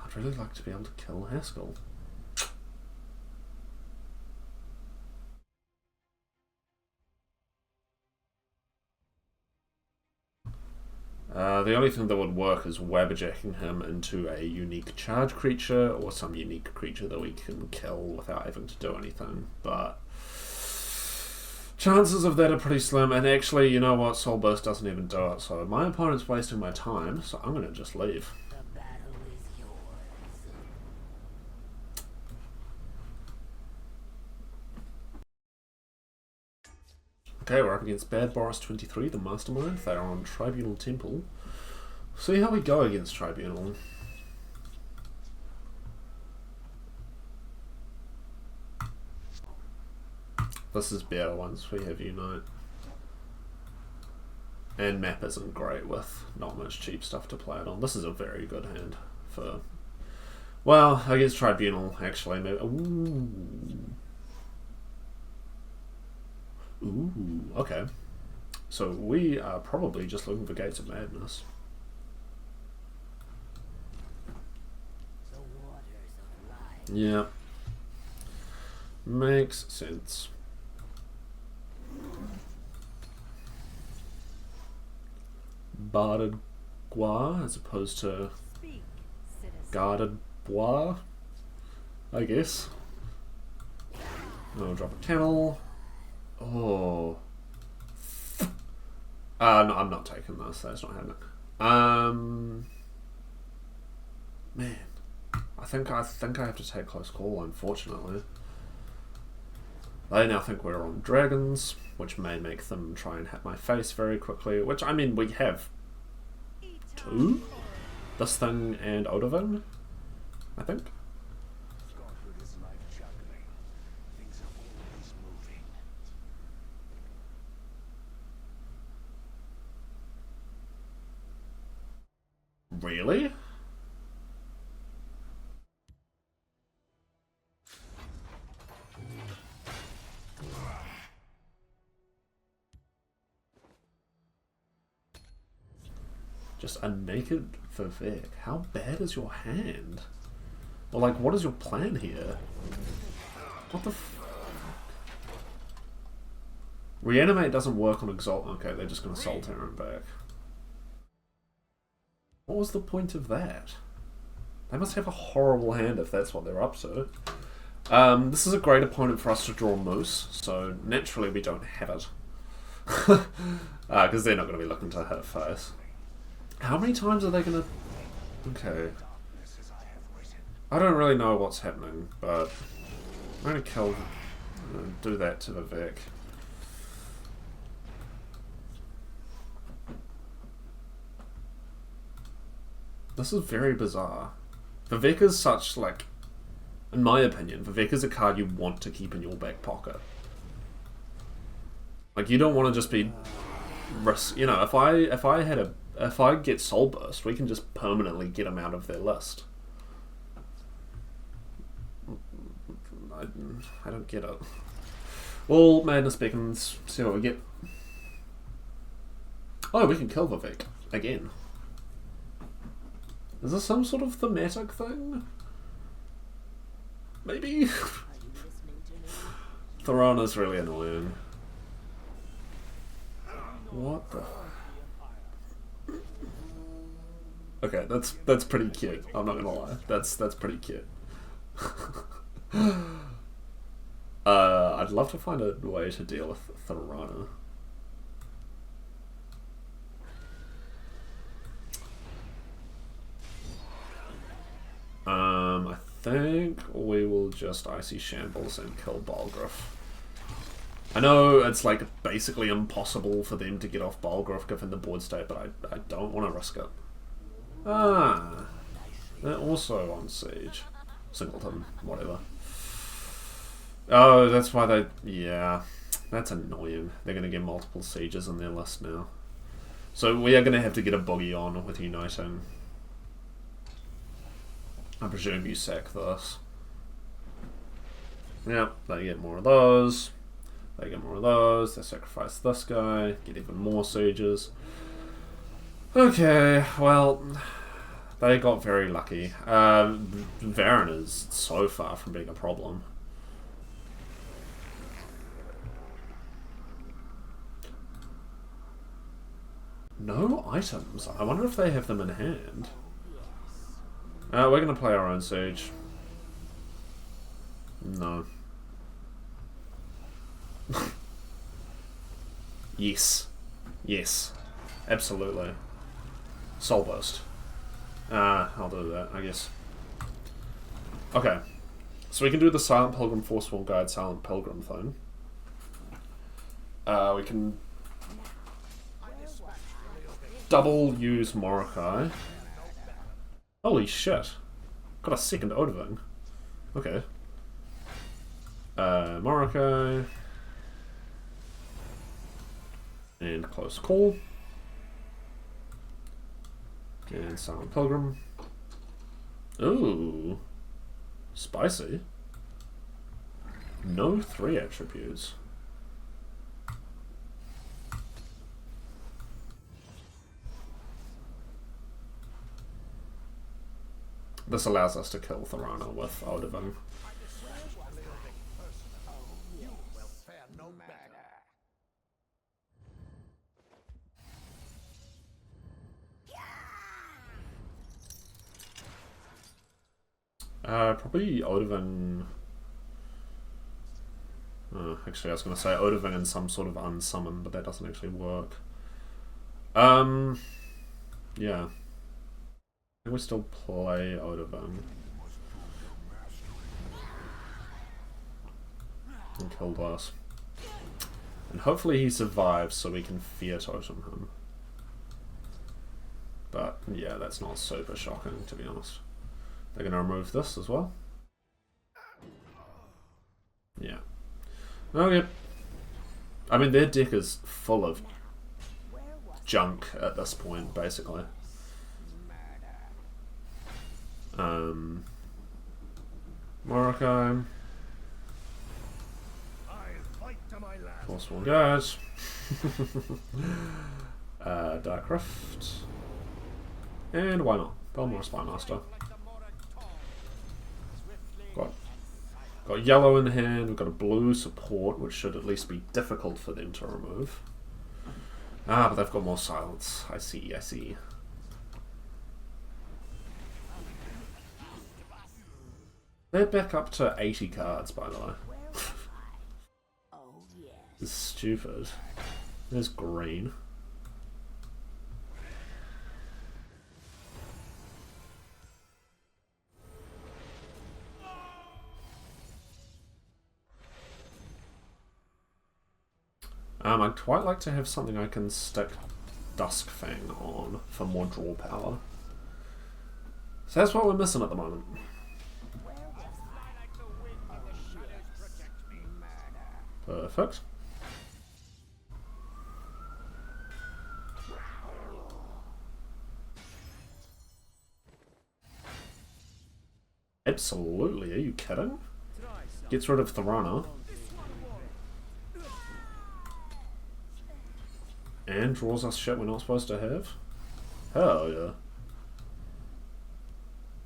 I'd really like to be able to kill Haskell. The only thing that would work is wabberjacking him into a unique charge creature or some unique creature that we can kill without having to do anything, but chances of that are pretty slim, and actually, you know what, Soul Burst doesn't even do it, so my opponent's wasting my time, so I'm going to just leave. The battle is yours. Okay, we're up against Bad Boris 23, the Mastermind. They are on Tribunal Temple. See how we go against Tribunal. This is better once we have Unite. And map isn't great with not much cheap stuff to play it on. This is a very good hand for... Well, against Tribunal, actually. Maybe... Ooh, okay. So we are probably just looking for Gates of Madness. The waters of life. Yeah. Makes sense. Barded Gua as opposed to Speak, citizen. Guarded Bois, I guess. I'll drop a kennel. Oh. No, I'm not taking this. That's not happening. Man, I think I have to take close call. Unfortunately, they now think we're on dragons, which may make them try and hit my face very quickly. Which, I mean, we have two. This thing and Odovin, I think. Godhood is like juggling. Things are always moving. Really? Just a naked Vivek. How bad is your hand? Or like, what is your plan here? What the f... Reanimate doesn't work on Exalt. Okay, they're just going to Soul Terror him back. What was the point of that? They must have a horrible hand if that's what they're up to. This is a great opponent for us to draw Moose, so naturally we don't have it. Because they're not going to be looking to hit face. How many times are they going to... Okay. I don't really know what's happening, but I'm going to kill... do that to Vivek. This is very bizarre. Vivek is such, like... In my opinion, Vivek is a card you want to keep in your back pocket. Like, you don't want to just be... You know, if I get Soul Burst, we can just permanently get him out of their list. I don't get it. Well, Madness Beckons, see what we get. Oh, we can kill Vivek again. Is this some sort of thematic thing? Maybe? Thorana's really annoying. What the... Okay, that's pretty cute. I'm not gonna lie. That's pretty cute. I'd love to find a way to deal with Thorana. I think we will just Icy Shambles and kill Balgruuf. I know it's like basically impossible for them to get off Balgruuf given the board state, but I don't want to risk it. Ah, they're also on Siege. Singleton, whatever. Oh, that's why they... Yeah, that's annoying. They're going to get multiple Sieges in their list now. So we are going to have to get a boogie on with Uniting. I presume you sack this. Yep, they get more of those. They get more of those. They sacrifice this guy. Get even more Sieges. Okay, well... They got very lucky. Varen is so far from being a problem. No items. I wonder if they have them in hand. We're going to play our own Siege. No. Yes. Yes. Absolutely. Soul Burst. I'll do that, I guess. Okay. So we can do the Silent Pilgrim Forsworn Guide Silent Pilgrim thing. We can double use Morokai. Holy shit. Got a second Odoving. Okay. Morokai. And Close Call. And Silent Pilgrim. Ooh. Spicy. No 3 attributes. This allows us to kill Thorana with Odoving. Probably Odoving... actually, I was going to say Odoving and some sort of unsummon, but that doesn't actually work. Yeah. I think we still play Odoving. And kill this. And hopefully he survives so we can Fear Totem him. But, yeah, that's not super shocking, to be honest. They're going to remove this as well. Yeah. Okay. I mean, their deck is full of junk at this point, basically. Morokai. Forsworn Guide. Dark Rift. And why not? Belmore Spymaster. Got yellow in hand, we've got a blue support, which should at least be difficult for them to remove. Ah, but they've got more silence. I see, I see. They're back up to 80 cards, by the way. This is stupid. There's green. I'd quite like to have something I can stick Duskfang on for more draw power. So that's what we're missing at the moment. Perfect. Absolutely, are you kidding? Gets rid of Tharana. And draws us shit we're not supposed to have. Hell yeah.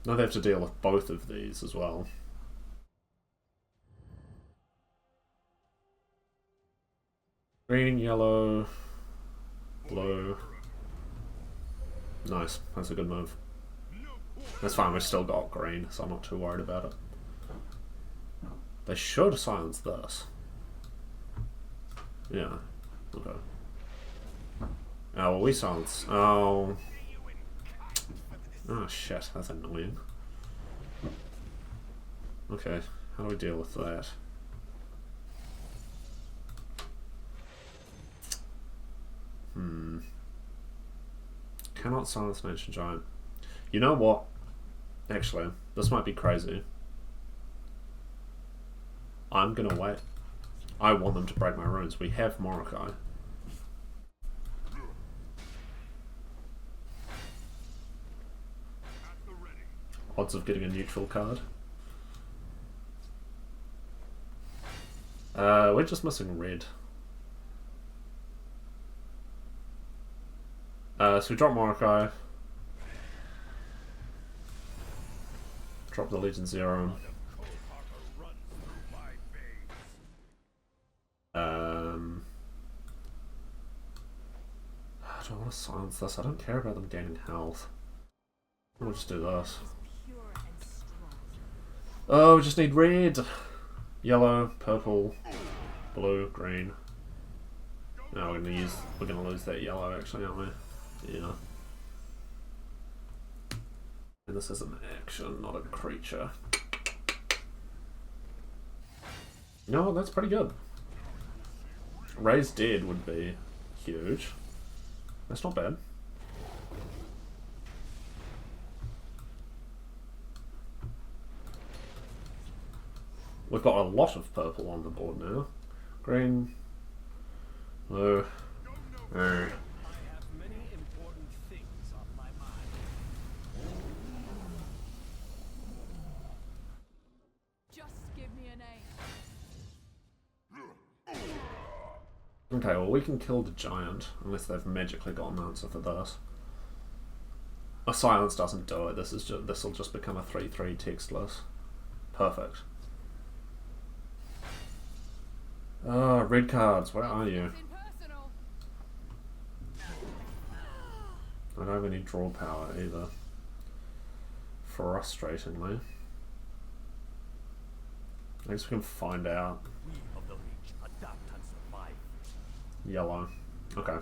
Now they have to deal with both of these as well. Green, yellow, blue. Nice, that's a good move. That's fine, we've still got green, so I'm not too worried about it. They should silence this. Yeah, okay. Oh, well, we silence. Oh. Oh shit, that's annoying. Okay, how do we deal with that? Cannot silence an ancient giant. You know what? Actually, this might be crazy. I'm gonna wait. I want them to break my runes. We have Morokai. Odds of getting a neutral card. We're just missing red. So we drop Morokai. Drop the Legion Zero. Do I want to silence this? I don't care about them gaining health. We'll just do this. Oh, we just need red, yellow, purple, blue, green. No, we're gonna lose that yellow actually, aren't we? Yeah. And this is an action, not a creature. No, that's pretty good. Raise Dead would be huge. That's not bad. We've got a lot of purple on the board now. Green, blue, red. Okay, well we can kill the giant, unless they've magically got an answer for this. A silence doesn't do it, this'll just become a 3/3 textless. Perfect. Oh, red cards, where are you? I don't have any draw power either. Frustratingly. I guess we can find out. Yellow. Okay.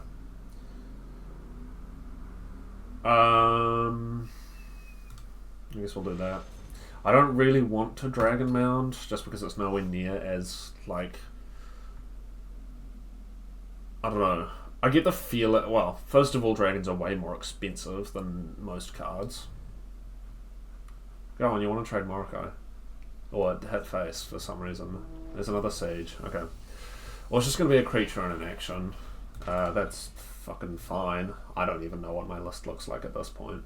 I guess we'll do that. I don't really want to Dragon Mound, just because it's nowhere near as, like... I don't know. I get the feel... Well, first of all, dragons are way more expensive than most cards. Go on, you want to trade Morokai? Or hit face for some reason. There's another Siege. Okay. Well, it's just going to be a creature and an action. That's fucking fine. I don't even know what my list looks like at this point.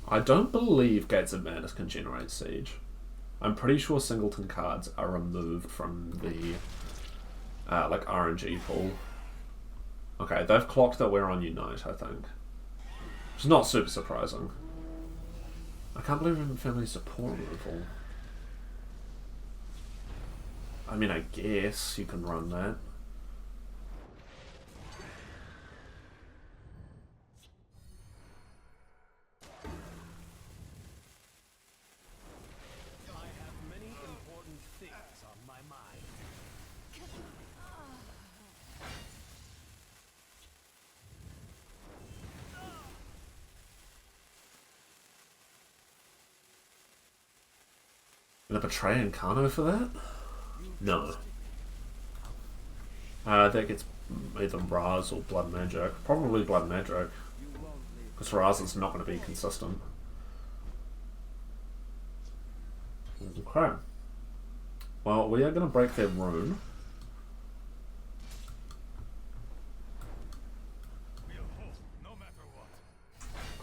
I don't believe Gates of Madness can generate Siege. I'm pretty sure Singleton cards are removed from the like RNG pool. Okay, they've clocked that we're on Unite, I think. Which is not super surprising. I can't believe we haven't found any support removal. I mean, I guess you can run that. I have many important things on my mind. Gonna betray Incarno for that? No. That gets either Raz or Blood Magic. Probably Blood Magic. Because Raz is not going to be consistent. Okay. Well, we are going to break their rune. We'll hold no matter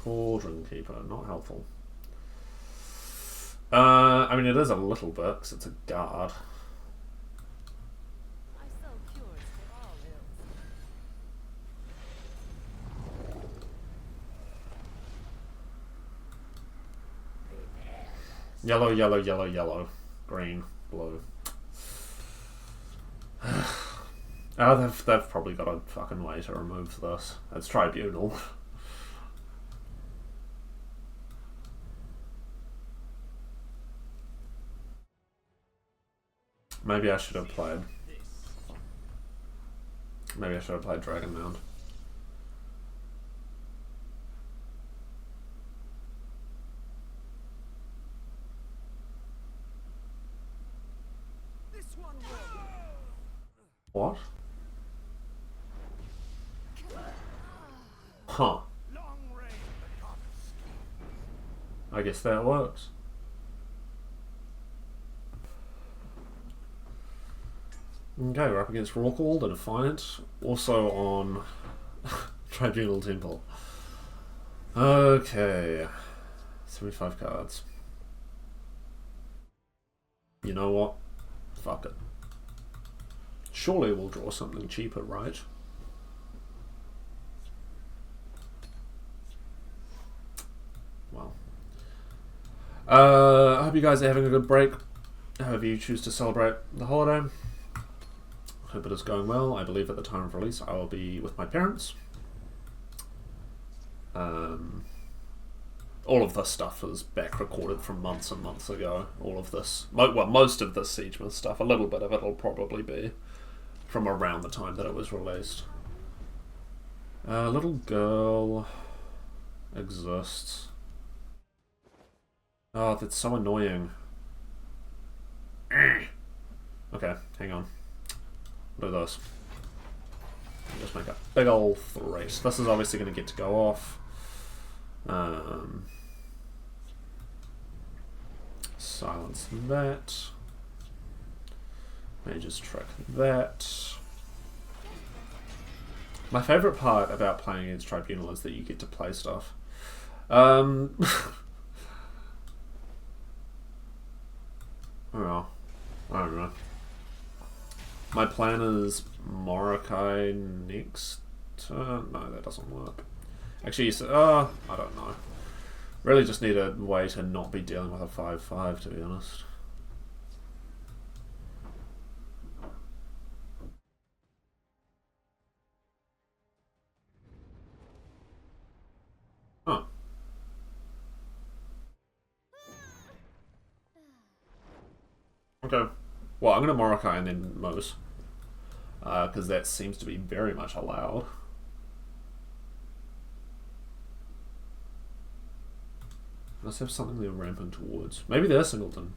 Cauldron Keeper, not helpful. I mean, it is a little bit, because it's a guard. I sell cures for all ills. Yellow, yellow, yellow, yellow. Green, blue. Oh, they've probably got a fucking way to remove this. It's Tribunal. Maybe I should have played. Maybe I should have played Dragon Mound. What? Huh. I guess that works. Okay, we're up against Rockall, the Defiant, also on Tribunal Temple. Okay, 75 cards. You know what? Fuck it. Surely we'll draw something cheaper, right? Well. I hope you guys are having a good break. However you choose to celebrate the holiday. Hope it is going well. I believe at the time of release I will be with my parents. All of this stuff is back recorded from months and months ago. All of this, well, most of this Siegemas stuff, a little bit of it will probably be from around the time that it was released. Little girl exists. Oh, that's so annoying. Okay, hang on. Do this. Just make a big old threat. This is obviously going to get to go off. Silence that. Mage's Trick that. My favourite part about playing against Tribunal is that you get to play stuff. Well, I don't know. My plan is Morokai next turn. No, that doesn't work. Actually, I don't know. Really just need a way to not be dealing with a 5/5, to be honest. Huh. Okay. Well, I'm going to Morokai and then Mose. Because that seems to be very much allowed. Let's have something they're ramping towards. Maybe they're Singleton.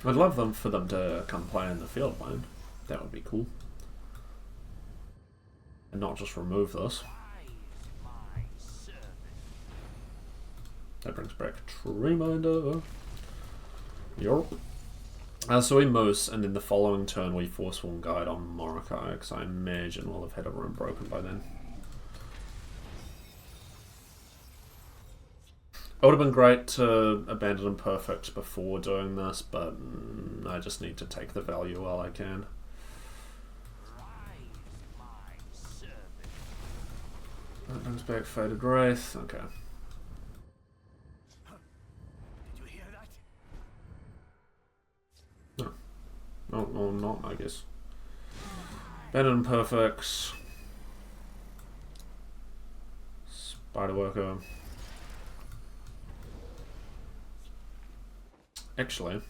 I'd love for them to come play in the field lane. That would be cool. And not just remove this. That brings back Reminder. Yorp. So we Moose, and then the following turn we Forsworn Guide on Morokai, because I imagine we'll have had a room broken by then. It would have been great to abandon Imperfect before doing this, but I just need to take the value while I can. That brings back Faded Wraith, okay. No, not, I guess. Abandoned Imperfects. Spiderworker. Actually,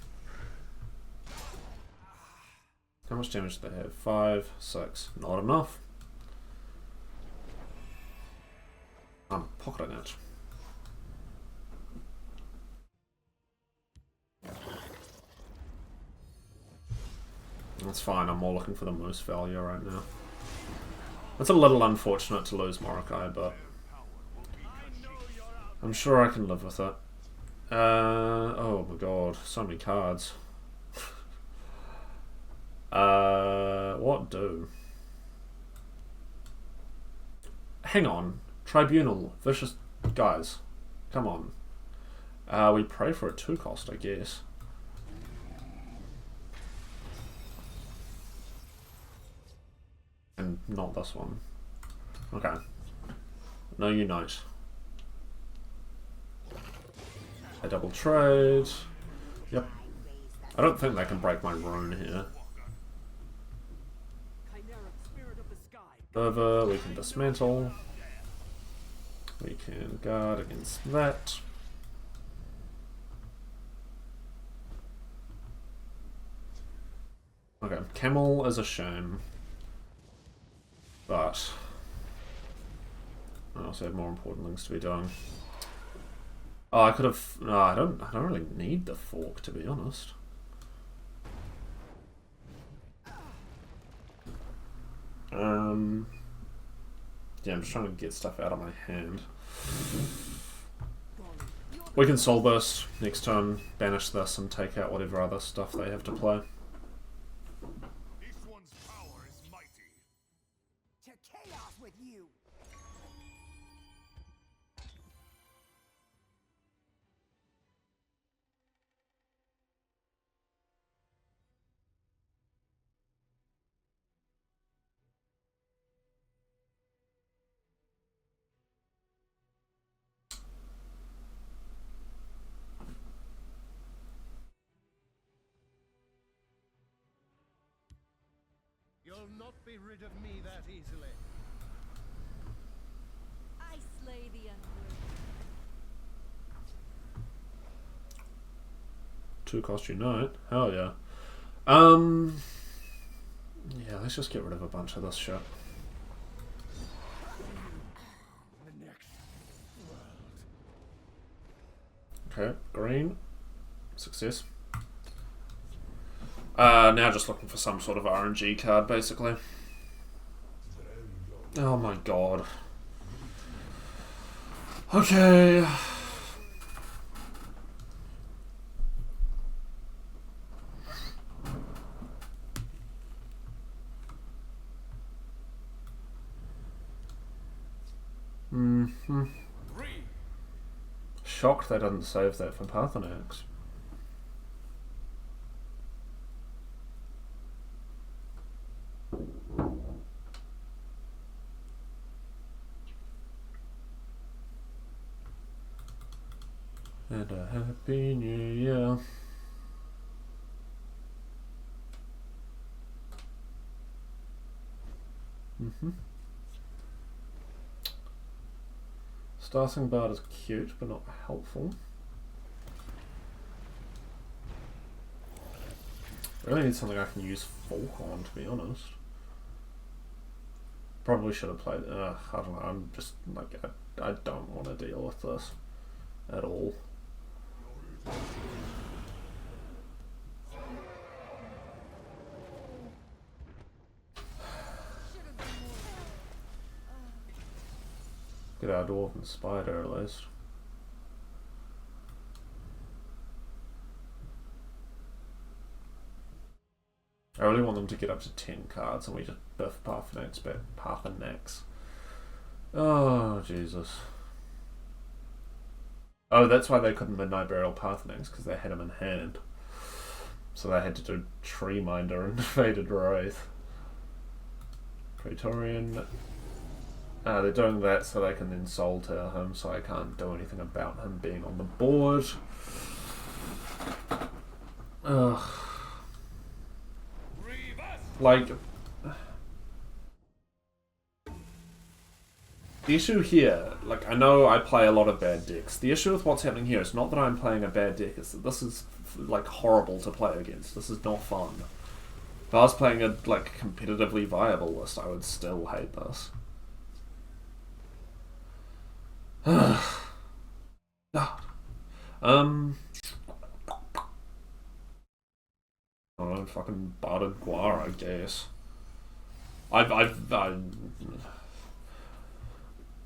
how much damage do they have? 5, 6. Not enough. I'm pocketing it. That's fine, I'm more looking for the most value right now. It's a little unfortunate to lose Morokai, but I'm sure I can live with it. Oh my god, so many cards. What do? Hang on. Tribunal. Vicious guys. Come on. We pray for a 2-cost, I guess. And not this one. Okay. No unite. A double trade. Yep. I don't think they can break my rune here. Over, we can dismantle. We can guard against that. Okay, Camel is a shame. But I also have more important things to be doing. Oh, I could have. No, I don't really need the fork, to be honest. Yeah, I'm just trying to get stuff out of my hand. We can Soul Burst next turn, banish this, and take out whatever other stuff they have to play. Each one's power is mighty. To chaos with you. You'll not be rid of me that easily. I slay the unworthy. 2-cost unite. Hell yeah. Yeah, let's just get rid of a bunch of this shit. The next world. Okay, green. Success. Now just looking for some sort of RNG card, basically. Oh my god. Okay. Shocked they didn't save that for Pathanax. And a happy new year. Starting Bard is cute, but not helpful. I really need something I can use Fork on, to be honest. Probably should have played. I don't know. I'm just like I don't want to deal with this at all. Get our Dwarven Spider at least. I really want them to get up to 10 cards and we just biff Pathanax. Oh, Jesus. Oh, that's why they couldn't Midnight Burial Pathanax, because they had him in hand. So they had to do Tree Minder and Faded Wraith. Praetorian. They're doing that so they can then Soul Tear him, so I can't do anything about him being on the board. Ugh. Like, the issue here, like, I know I play a lot of bad decks. The issue with what's happening here is not that I'm playing a bad deck, it's that this is, like, horrible to play against. This is not fun. If I was playing a, like, competitively viable list, I would still hate this. God. I don't know, fucking Barded Guar, I guess.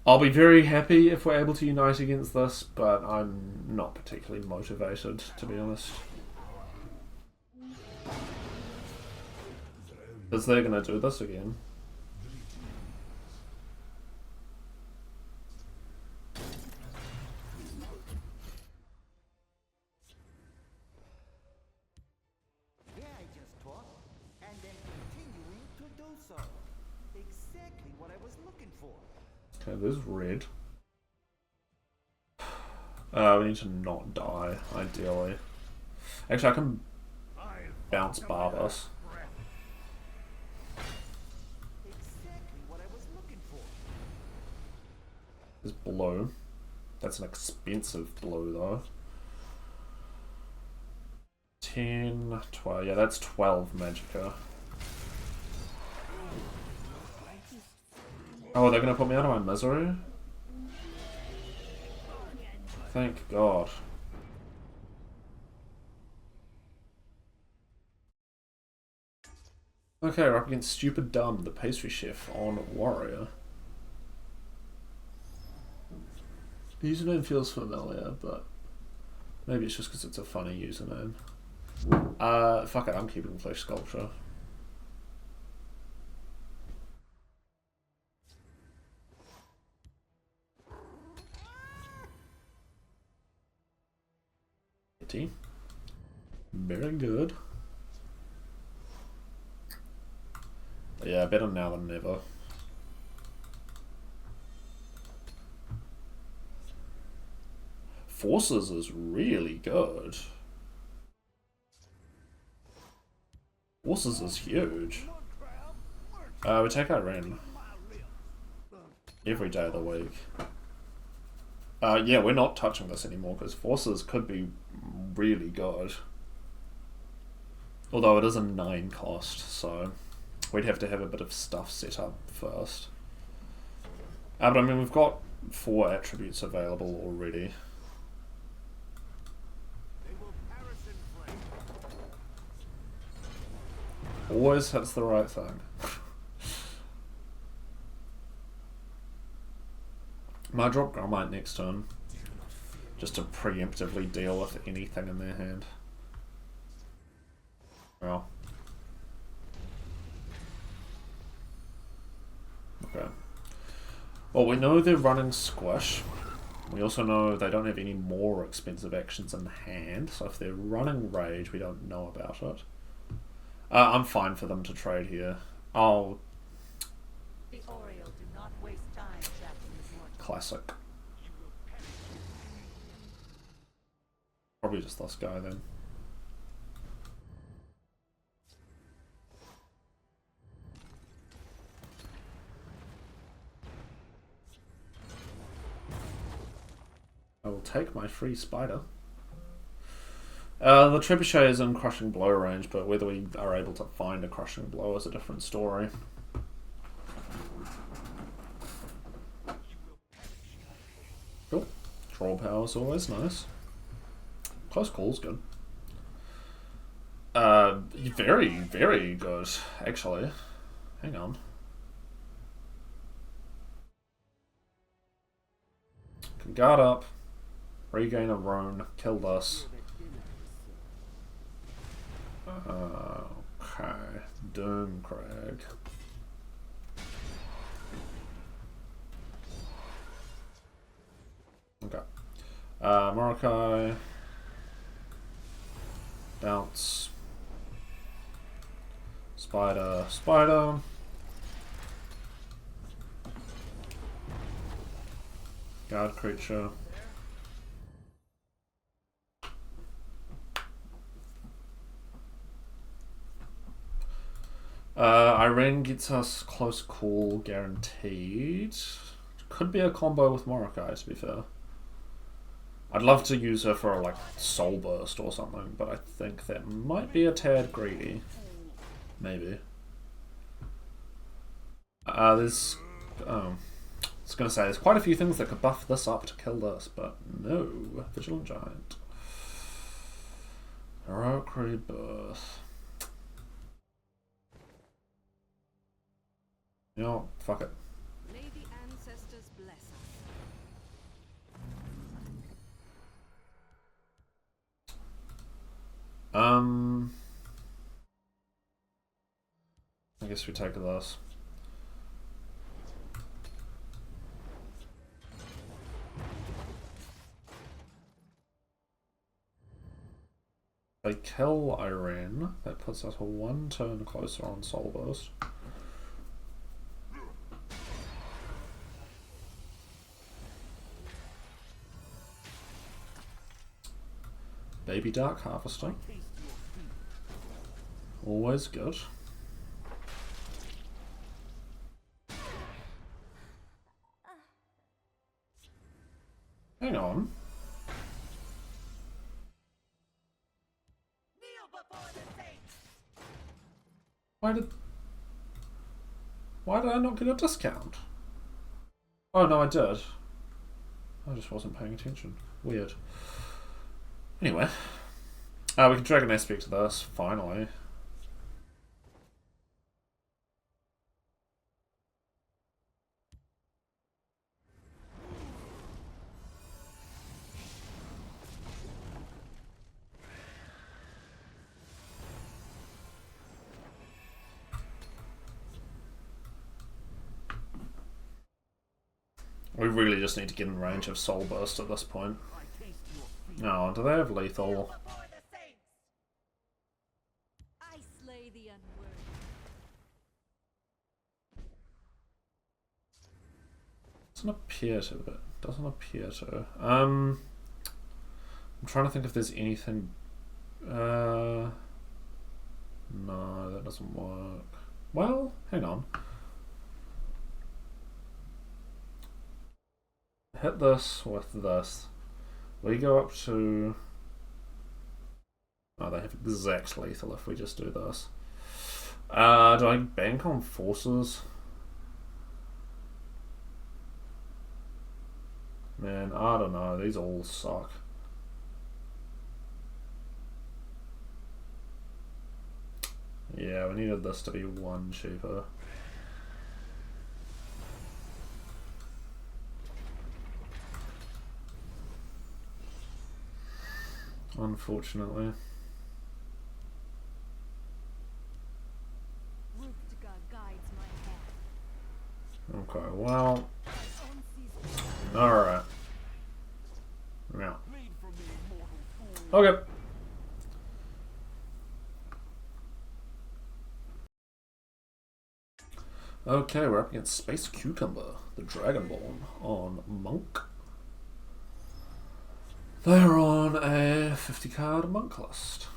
I'll be very happy if we're able to unite against this, but I'm not particularly motivated, to be honest. Because they're gonna do this again. Yeah, I just talked, and then continuing to do so. Exactly what I was looking for. Okay, there's red. We need to not die, ideally. Actually, I can bounce Barbas. Exactly what I was looking for. There's blue. That's an expensive blue, though. 10, 12. Yeah, that's 12 Magicka. Oh, they're gonna put me out of my misery? Thank God. Okay, we're up against Stupid Dumb, the pastry chef on Warrior. The username feels familiar, but maybe it's just because it's a funny username. Fuck it, I'm keeping Flesh Sculpture. Very good. But yeah, better now than never. Forces is really good. Forces is huge. We take our Ren every day of the week. Yeah, we're not touching this anymore because Forces could be really good. Although it is a 9 cost, so we'd have to have a bit of stuff set up first. But I mean, we've got 4 attributes available already. Always hits the right thing. Might drop Gromite next turn, just to preemptively deal with anything in their hand. Well. Okay. Well, we know they're running Squish. We also know they don't have any more expensive actions in hand, so if they're running Rage, we don't know about it. I'm fine for them to trade here. Oh. The Oriole do not waste time chatting with mortals. Classic. Probably just this guy then. I will take my free spider. The Trebuchet is in Crushing Blow range, but whether we are able to find a Crushing Blow is a different story. Cool. Draw power is always nice. Close call's good. Very, very good, actually. Hang on. Can guard up, regain a rune, kill this. Okay, Doomcrag. Okay. Morokai. Bounce. Spider. Spider. Guard creature. Irene gets us close call guaranteed. Could be a combo with Morokai, to be fair. I'd love to use her for like Soul Burst or something, but I think that might be a tad greedy. Maybe. There's... Oh. I was going to say, there's quite a few things that could buff this up to kill this, but no. Vigilant Giant. Heroic Rebirth. You know, fuck it. May the ancestors bless us. Hang I guess we take this. They kill Irene. That puts us a 1 turn closer on Soul Burst. Baby Dark Harvester. Always good. Hang on. Why did I not get a discount? Oh no, I did. I just wasn't paying attention. Weird. Anyway. We can drag an aspect to this, finally. We really just need to get in range of Soul Burst at this point. No, do they have lethal? I slay the unworthy. Doesn't appear to, but doesn't appear to. I'm trying to think if there's anything. No, that doesn't work. Well, hang on. Hit this with this. We go up to... Oh, they have exact lethal if we just do this. Do I bank on forces? Man, I don't know. These all suck. Yeah, we needed this to be 1 cheaper. Unfortunately. Guides my path. Okay, well. Alright. Yeah. Okay. Okay, we're up against Space Cucumber, the Dragonborn, on Monk. They're on a 50 card monk list.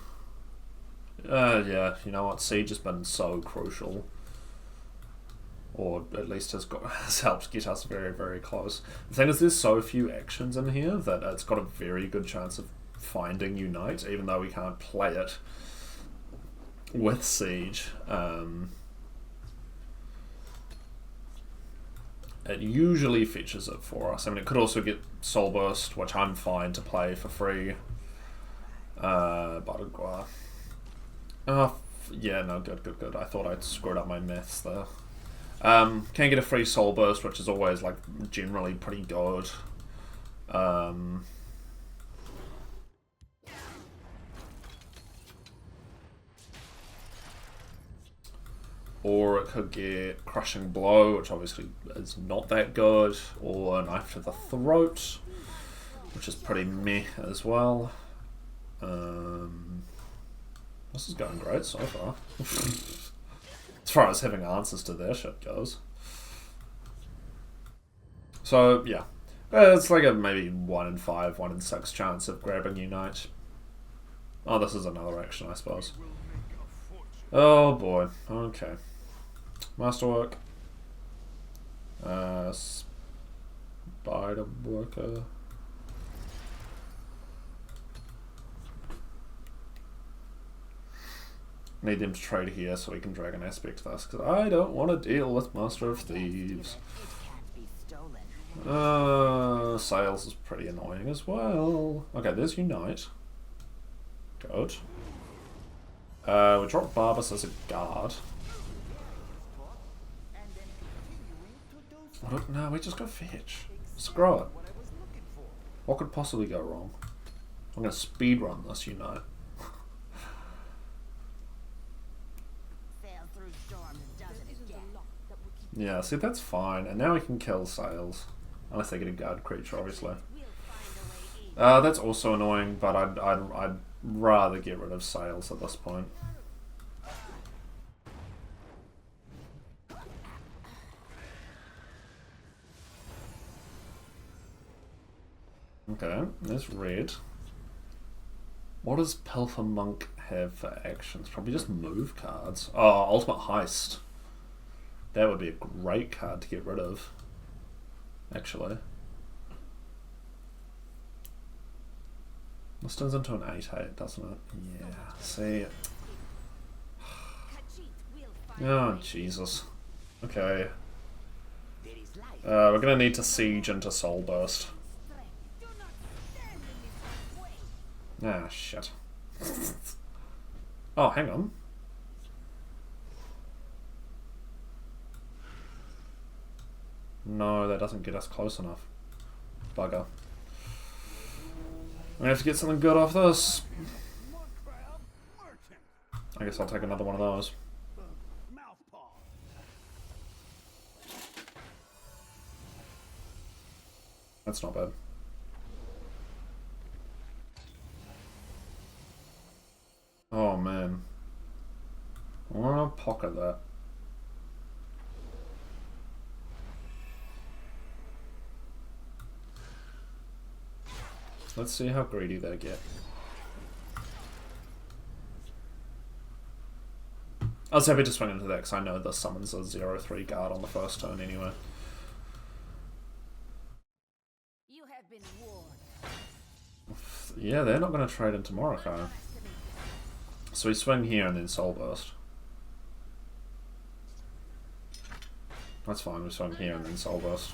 Yeah, you know what? Siege has been so crucial. Or at least has helped get us very, very close. The thing is, there's so few actions in here that it's got a very good chance of finding Unite, even though we can't play it with Siege. It usually fetches it for us. I mean, it could also get Soul Burst, which I'm fine to play for free. But yeah, no, good. I thought I'd screwed up my maths there. Can get a free Soul Burst, which is always like generally pretty good. Or it could get Crushing Blow, which obviously is not that good, or Knife to the Throat, which is pretty meh as well. This is going great so far. As far as having answers to their shit goes. So, yeah. It's like a maybe 1 in 5, 1 in 6 chance of grabbing Unite. Oh, this is another action, I suppose. Oh boy, okay. Masterwork. Spider Worker. Need them to trade here so we can drag an aspect this, because I don't want to deal with Master of Thieves. Sales is pretty annoying as well. Okay, there's Unite. Good. We drop Barbas as a guard. No, we just go fetch. Screw it. What could possibly go wrong? I'm going to speedrun this Unite. Yeah, see, that's fine. And now we can kill Sails. Unless they get a guard creature, obviously. That's also annoying, but I'd rather get rid of Sails at this point. Okay, there's red. What does Pilfer Monk have for actions? Probably just move cards. Oh, Ultimate Heist. That would be a great card to get rid of, actually. This turns into an 8/8, doesn't it? Yeah, see. Oh, Jesus. Okay. We're gonna need to siege into Soul Burst. Ah, shit. Oh, hang on. No, that doesn't get us close enough. Bugger. I'm gonna have to get something good off this. I guess I'll take another one of those. That's not bad. Oh man. I want to pocket that. Let's see how greedy they get. I was happy to swing into that because I know this summons a 0/3 guard on the first turn anyway. You have been warned. Yeah, they're not going to trade into Morocco. So we swing here and then Soul Burst. That's fine, we swing here and then Soul Burst.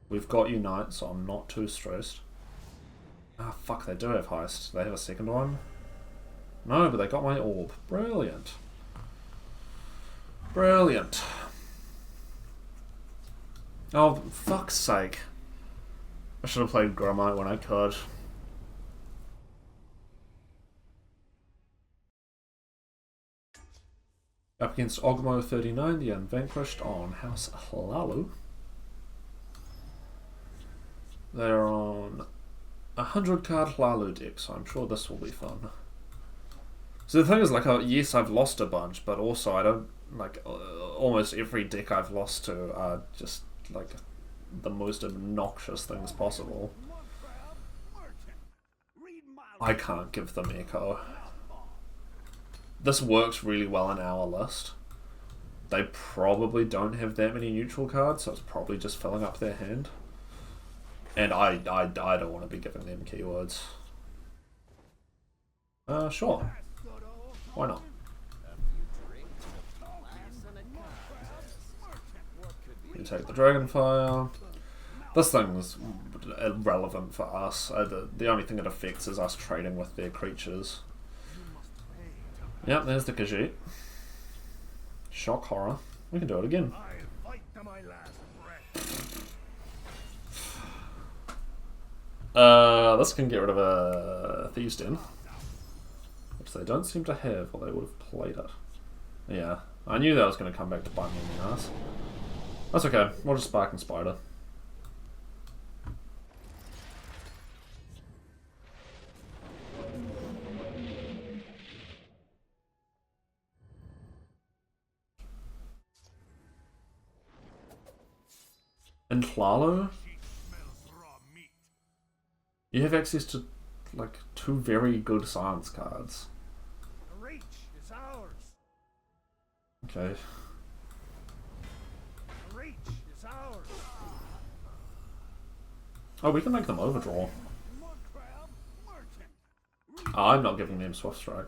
We've got Unite, so I'm not too stressed. Ah, fuck, they do have Heist. Do they have a second one? No, but they got my Orb. Brilliant. Brilliant. Oh, fuck's sake. I should have played Gromite when I could. Up against Ogmo 39, the Unvanquished on House Hlaalu. They're on a 100 card Hlaalu deck, so I'm sure this will be fun. So the thing is, like, yes, I've lost a bunch, but also I don't, like, almost every deck I've lost to are just, like, the most obnoxious things possible. I can't give them Echo. This works really well in our list. They probably don't have that many neutral cards, so it's probably just filling up their hand. And I don't want to be giving them keywords. Sure. Why not? You take the Dragonfire. This thing's irrelevant for us. The only thing it affects is us trading with their creatures. Yep, there's the Khajiit. Shock Horror. We can do it again. This can get rid of a Thieves' Den, which they don't seem to have, or they would have played it. Yeah, I knew that was going to come back to bite me in the ass. That's okay, we'll just Spark and Spider. And Hlaalu? You have access to, like, 2 very good science cards. The reach is ours. Okay. The reach is ours. Oh, we can make them overdraw. Oh, I'm not giving them Swift Strike.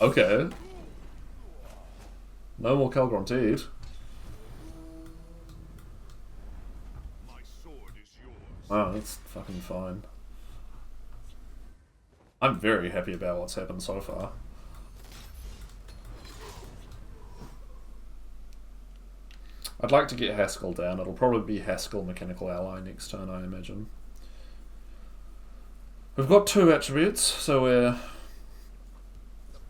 Okay. No more Calgronteed. My sword is yours. Oh, that's fucking fine. I'm very happy about what's happened so far. I'd like to get Haskell down. It'll probably be Haskell Mechanical Ally next turn, I imagine. We've got 2 attributes, so we're,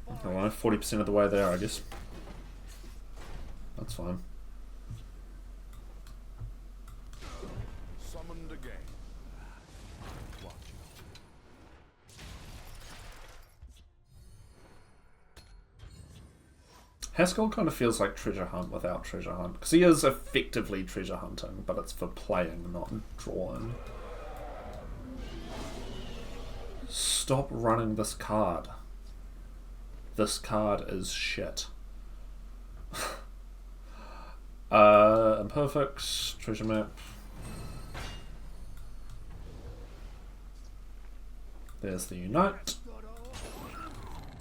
I don't know, 40% of the way there, I guess. That's fine. Summoned again. Watch. Haskell kind of feels like Treasure Hunt without Treasure Hunt, because he is effectively treasure hunting, but it's for playing, not drawing. Stop running this card. This card is shit. Imperfect, treasure map. There's the Unite.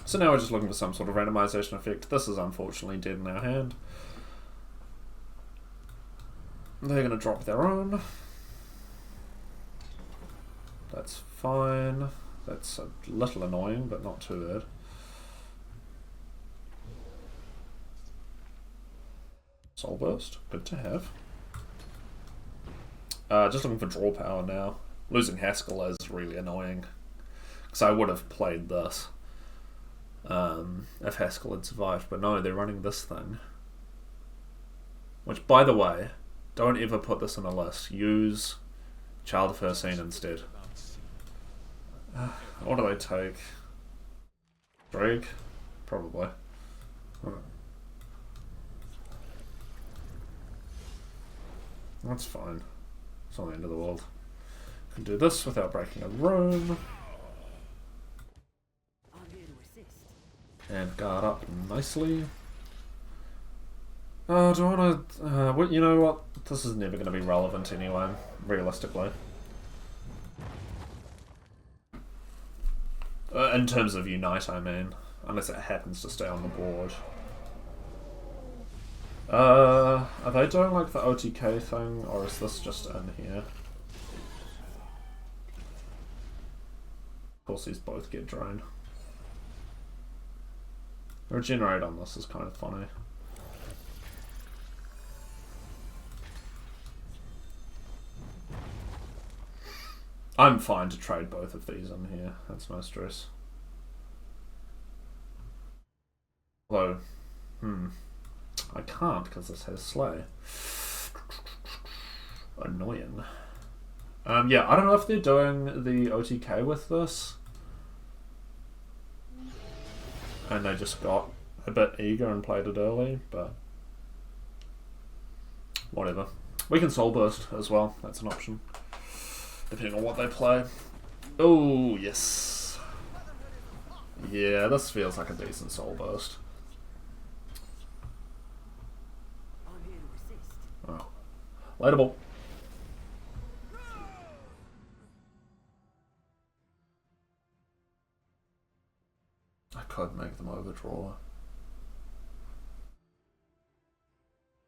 So now we're just looking for some sort of randomization effect. This is unfortunately dead in our hand. They're going to drop their own. That's fine. That's a little annoying, but not too bad. Soul Burst, good to have. Just looking for draw power now. Losing Haskell is really annoying, because I would have played this if Haskell had survived, but no, they're running this thing. Which, by the way, don't ever put this in a list. Use Child of Hercene instead. What do they take? Drake? Probably. Alright. That's fine. It's not the end of the world. Can do this without breaking a room. And guard up nicely. Oh, do I want to... you know what? This is never going to be relevant anyway, realistically. In terms of Unite, I mean. Unless it happens to stay on the board. Are they doing like the OTK thing, or is this just in here? Of course, these both get drained. Regenerate on this is kind of funny. I'm fine to trade both of these in here, that's no stress. Although, I can't because this has Slay. Annoying. Yeah, I don't know if they're doing the OTK with this. And they just got a bit eager and played it early, but whatever. We can Soul Burst as well, that's an option. Depending on what they play. Oh, yes. Yeah, this feels like a decent Soul Burst. Oh. Later, ball. I could make them overdraw.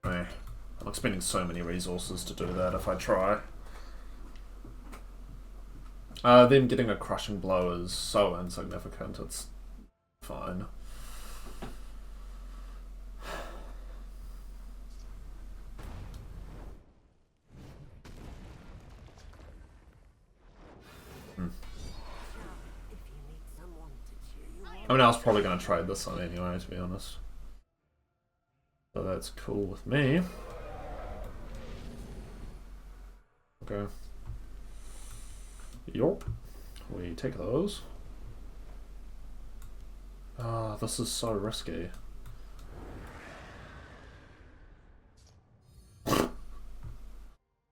I'm expending so many resources to do that if I try. Them getting a crushing blow is so insignificant, it's fine. I mean, I was probably going to trade this one anyway, to be honest. So that's cool with me. Okay. Yup. We take those. Ah, this is so risky.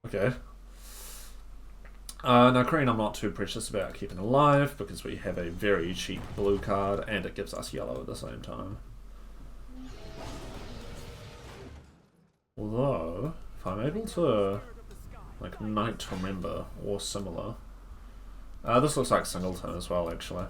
Okay. Now Kreen I'm not too precious about keeping alive because we have a very cheap blue card and it gives us yellow at the same time. Although, if I'm able to like Knight Remember or similar. This looks like Singleton as well, actually.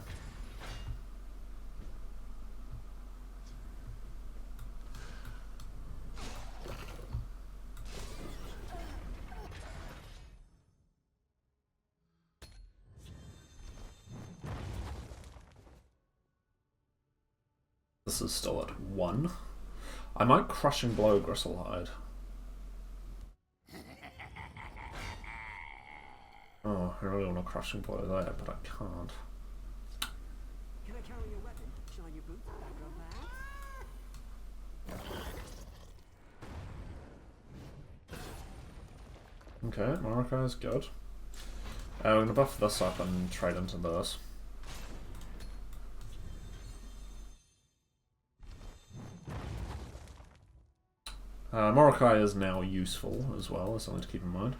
This is still at 1. I might Crushing Blow Gristlehide. I really want a crushing blow there, but I can't. Can I carry your weapon? Shine your boots, background man. Okay, Morokai is good. We're going to buff this up and trade into this. Morokai is now useful as well, that's something to keep in mind.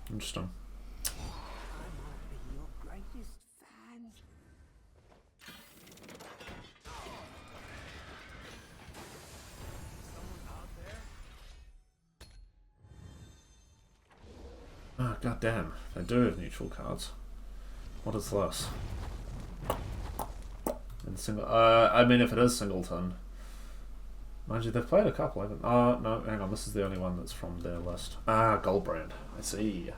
Interesting. I might be your greatest fan. Someone out there? Ah, goddamn, they do have neutral cards. What is this? I mean, if it is Singleton. Mind you, they've played a couple, haven't they? No, hang on, this is the only one that's from their list. Ah, Goldbrand. I see.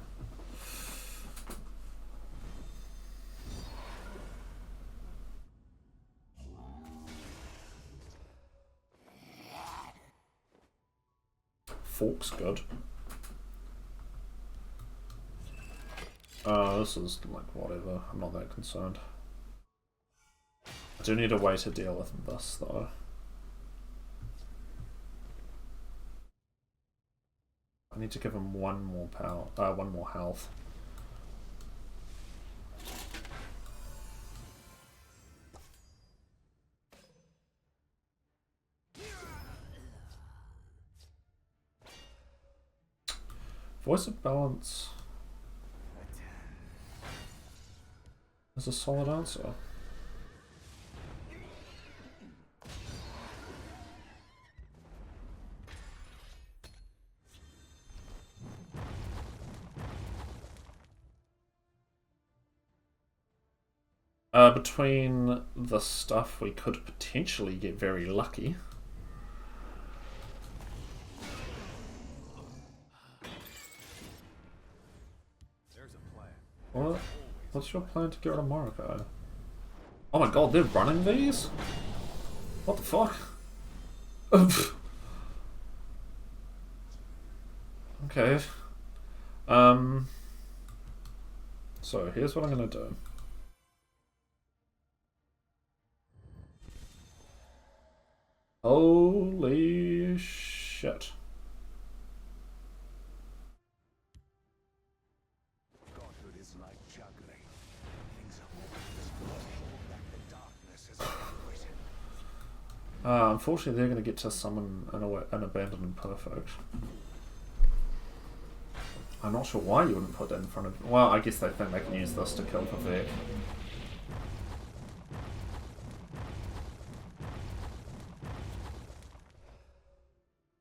Fork's good. This is like whatever, I'm not that concerned. I do need a way to deal with this though. I need to give him one more power, one more health. Voice of Balance is a solid answer. Between the stuff, we could potentially get very lucky. There's a plan. What? What's your plan to get rid of Morokai? Oh my god, they're running these? What the fuck? Okay. So here's what I'm gonna do. Holy shit. Godhood is like juggling. Things are moving this blood back the darkness as evaporated. Unfortunately, they're going to get to summon an Abandoned Perfect. I'm not sure why you wouldn't put that in front of... Well, I guess they think they can use this to kill Vivek.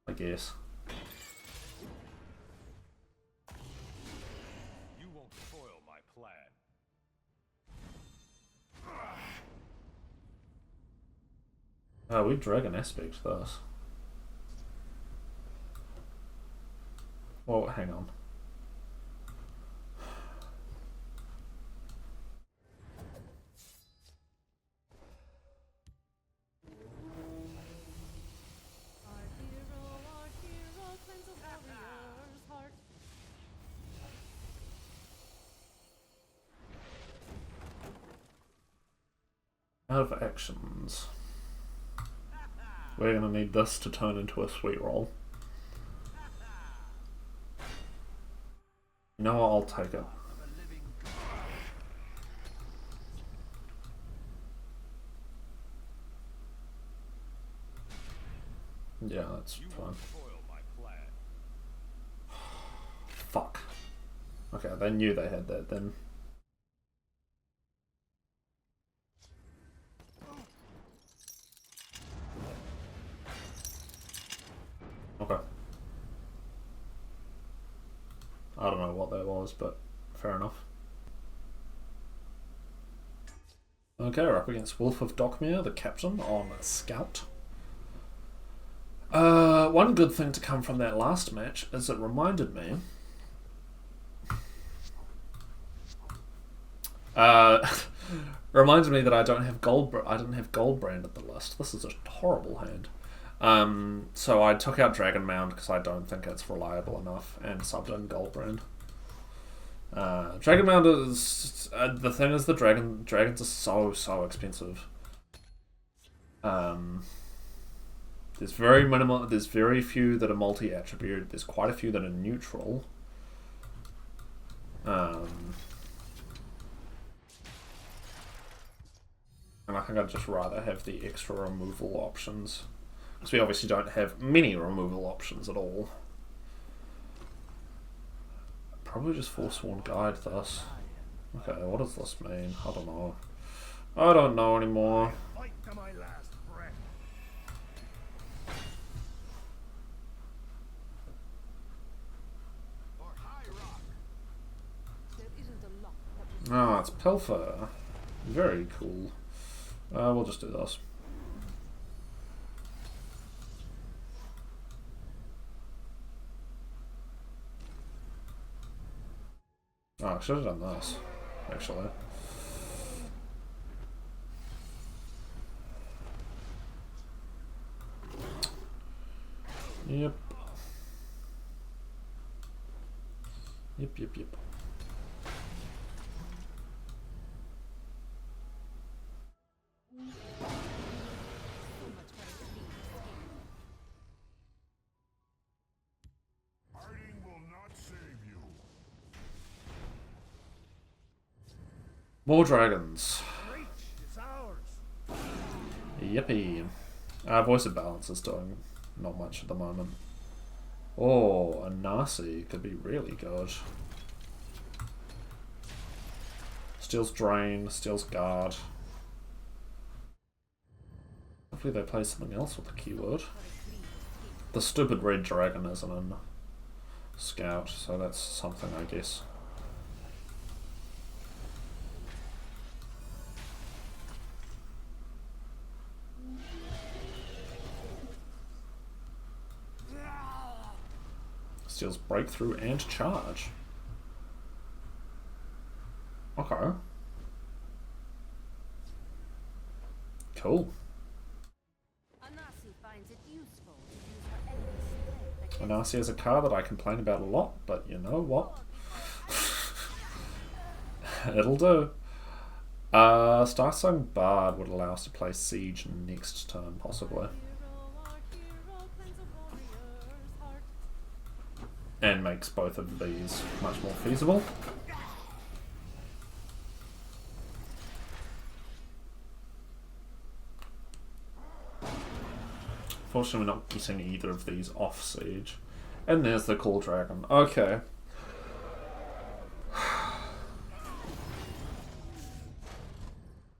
I guess. You won't foil my plan. We Dragon Aspect this. Well, hang on. Out of actions. We're gonna need this to turn into a sweet roll. You know what, I'll take it. Yeah, that's fine. Foil my plan. Fuck. Okay, they knew they had that then. Okay. I don't know what that was, but fair enough. Okay, we're up against Wolf of Dockmere, the captain, on Scout. One good thing to come from that last match is it reminded me... reminds me that I don't have I didn't have Goldbrand at the list. This is a horrible hand. So I took out Dragon Mound because I don't think it's reliable enough, and subbed in Goldbrand. Dragon Mound is the thing is the dragons are so expensive. There's very minimal. There's very few that are multi-attribute. There's quite a few that are neutral. And I think I'd just rather have the extra removal options. Because we obviously don't have many removal options at all. Probably just Forsworn Guide this. Okay, what does this mean? I don't know. I don't know anymore. Fight to my last breath. For high rock. There isn't a lock that Ah, it's Pilfer. Very cool. We'll just do this. Oh, I should have done this, actually. Yep. Yep. Hiding will not save you. More dragons. Reach is ours. Yippee. Voice of Balance is doing not much at the moment. Oh, a Nasi could be really good. Steals Drain, steals Guard. Hopefully they play something else with the keyword. The stupid red dragon isn't in Scout, so that's something, I guess. Steals Breakthrough and Charge. Okay. Cool. Anasi finds it useful to use her enemy's strength against Anasi is a card that I complain about a lot, but you know what? It'll do. Starsung Bard would allow us to play Siege next turn, possibly. And makes both of these much more feasible. Fortunately, we're not getting either of these off Siege. And there's the Call Dragon. Okay.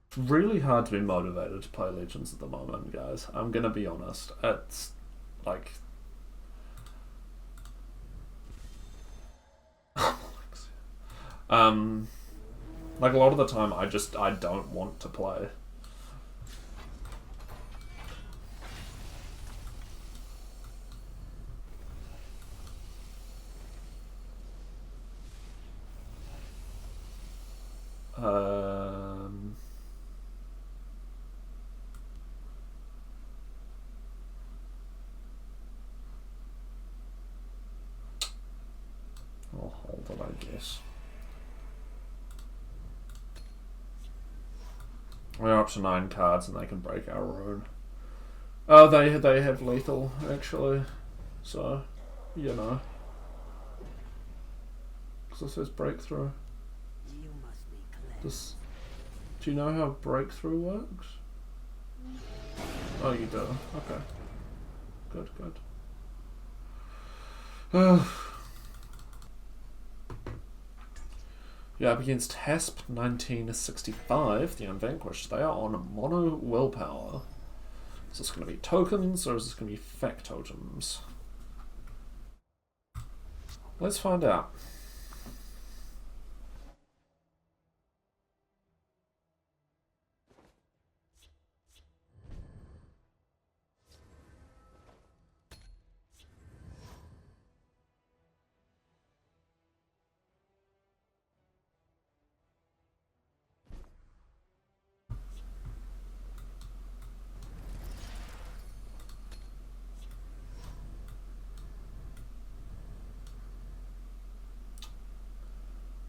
It's really hard to be motivated to play Legends at the moment, guys. I'm gonna be honest. It's like... like a lot of the time I don't want to play. I'll hold it, I guess. We're up to 9 cards and they can break our rune. Oh, they have lethal, actually. So, you know. Because this says breakthrough. You must be clever. This, do you know how breakthrough works? Oh, you do. Okay. Good. Yeah, up against Hasp 1965, the Unvanquished. They are on mono willpower. Is this going to be tokens or is this going to be factotums? Let's find out.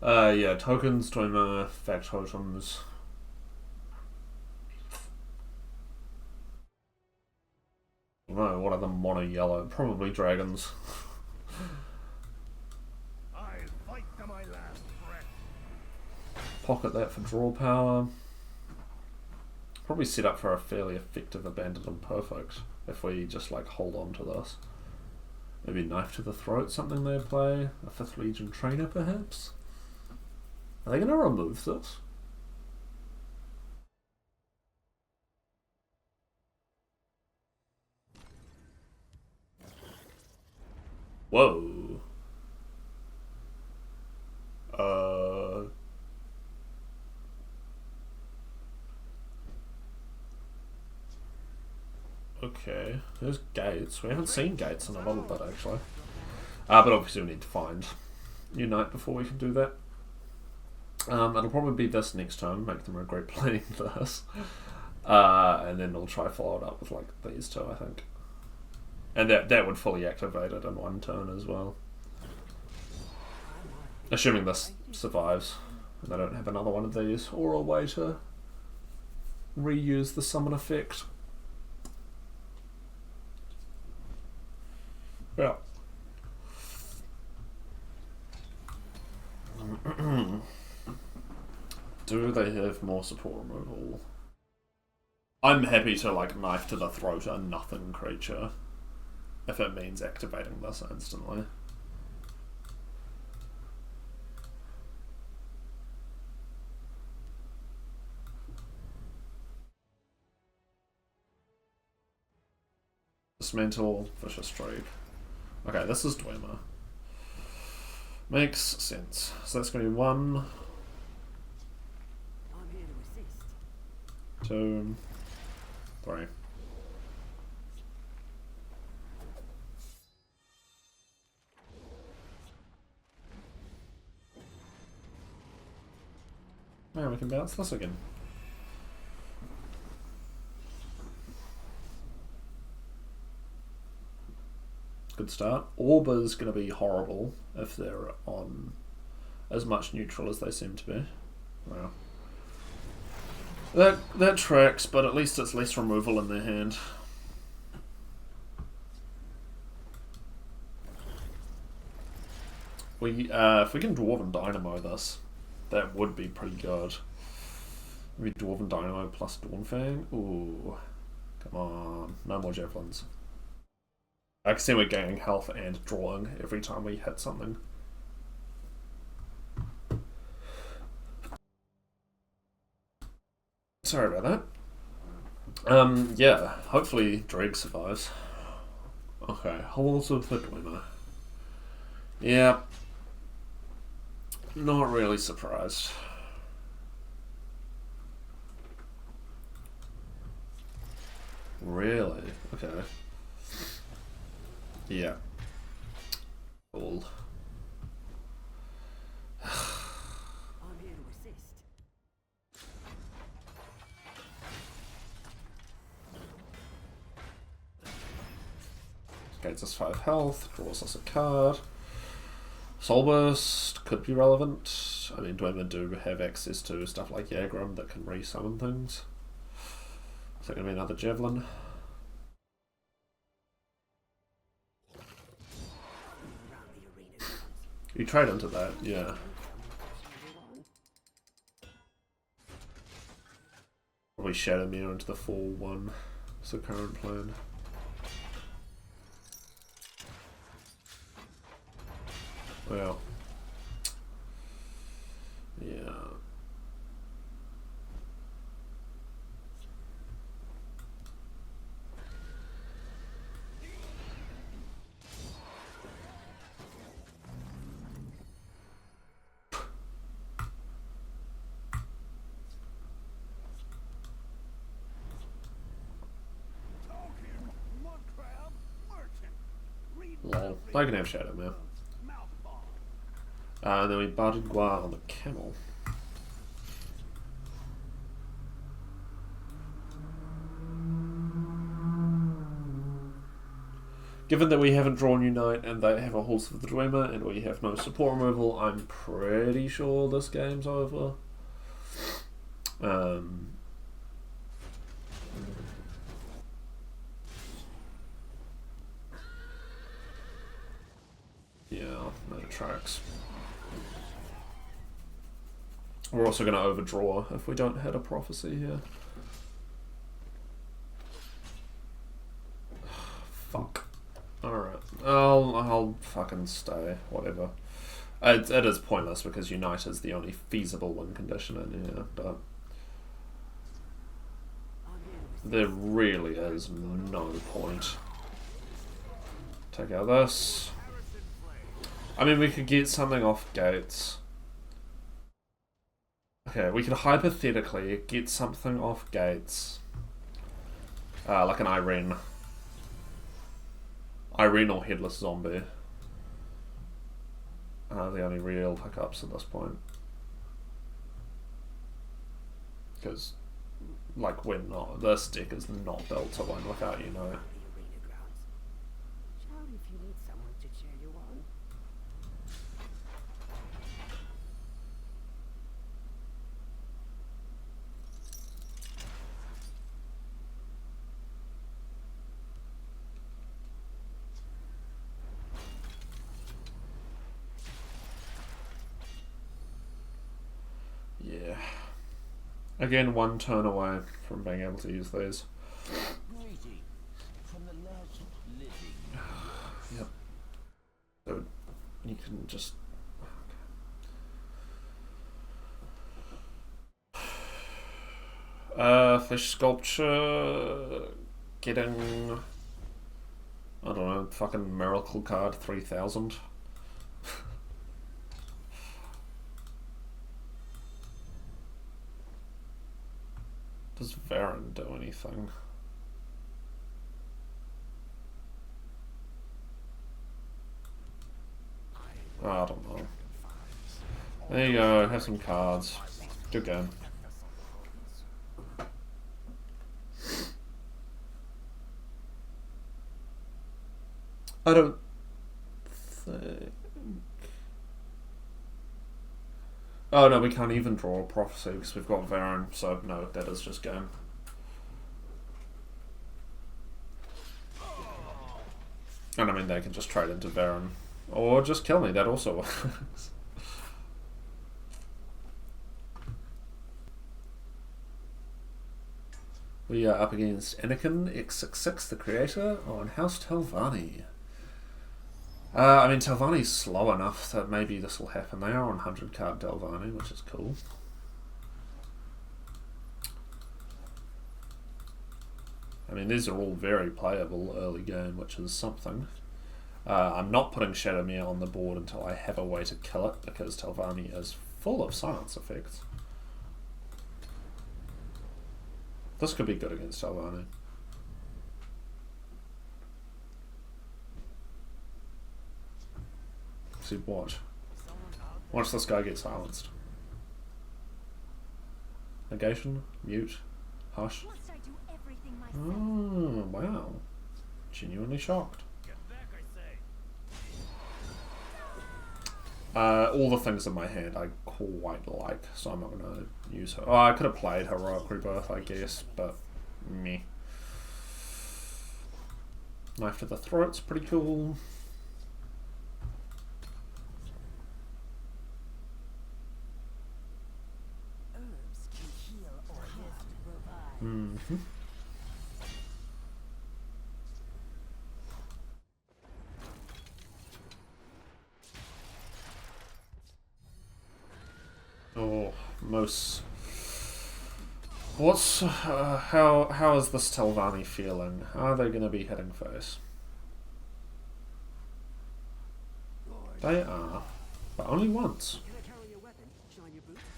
Yeah, tokens, Dwemer, factotums. No, what are the mono yellow? Probably dragons. I'll fight to my last breath. Pocket that for draw power. Probably set up for a fairly effective abandoned and perfect if we just like hold on to this. Maybe knife to the throat, something they play. A 5th Legion trainer, perhaps. Are they going to remove this? Whoa. Okay, there's gates. We haven't seen gates in a little bit, actually. But obviously we need to find Unite before we can do that. It'll probably be this next turn, make them regret playing this. And then they'll try follow it up with like these two, I think. And that would fully activate it in one turn as well. Assuming this survives. And they don't have another one of these, or a way to reuse the summon effect. Yeah. Do they have more support removal? I'm happy to like knife to the throat a nothing creature if it means activating this instantly. Dismantle, Vicious Streak. Okay, this is Dwemer. Makes sense. So that's going to be 1, I'm here to assist. 2, 3. Now we can bounce this again. Good start. Orb is going to be horrible if they're on as much neutral as they seem to be. Wow. That tracks, but at least it's less removal in their hand. If we can Dwarven Dynamo this, that would be pretty good. Maybe Dwarven Dynamo plus Dawnfang. Ooh, come on, no more javelins. I can see we're gaining health and drawing every time we hit something. Sorry about that. Yeah, hopefully Dreg survives. Okay, Halls of the Dwemer. Yeah. Not really surprised. Really? Okay. Yeah. Cool. I'm here to assist. Gains us 5 health, draws us a card. Soul Burst could be relevant. I mean, Dwemer do have access to stuff like Yagram that can re-summon things. Is that going to be another Javelin? You trade into that, yeah. Probably Shadowmere into the 4-1. It's the current plan. Well. Yeah. Lol. I can have Shadowmere. And then we Barded Guar on the camel. Given that we haven't drawn Unite and they have a Horse of the Dreamer and we have no support removal, I'm pretty sure this game's over. Yeah, no tracks. We're also going to overdraw if we don't hit a prophecy here. Fuck. Alright. I'll fucking stay. Whatever. It is pointless because Unite is the only feasible win condition in here, but there really is no point. Take out this. I mean, we could get something off gates. Okay, we could hypothetically get something off gates. Like an Irene. Irene or Headless Zombie. The only real hiccups at this point. Because, like, we're not. This deck is not built to win without Unite. Shout if you need someone to cheer you on. Yeah. Again, one turn away from being able to use these. Greetings from the last living. Yep. So you can just. Flesh Sculpture. Getting. I don't know, fucking Miracle card 3000. Does Varen do anything? I don't know. There you go, have some cards. Good game. I don't think... Oh no, we can't even draw a prophecy because we've got Varen, so no, that is just game. And I mean, they can just trade into Varen. Or just kill me, that also works. We are up against Anakin X66, the creator, on House Telvanni. I mean, Telvanni's slow enough that maybe this will happen. They are on 100 card Telvanni, which is cool. I mean, these are all very playable early game, which is something. I'm not putting Shadowmere on the board until I have a way to kill it, because Telvanni is full of silence effects. This could be good against Telvanni. See, watch. Watch this guy get silenced. Negation, mute, hush. Must I do everything myself? Oh, wow. Genuinely shocked. All the things in my hand I quite like, so I'm not going to use her. Oh, I could have played Heroic Rebirth, I guess, but meh. Knife to the Throat's pretty cool. Herbs can heal or help revive. Mm-hmm. Oh, most. What's how is this Telvanni feeling? Are they going to be hitting face? They are, but only once.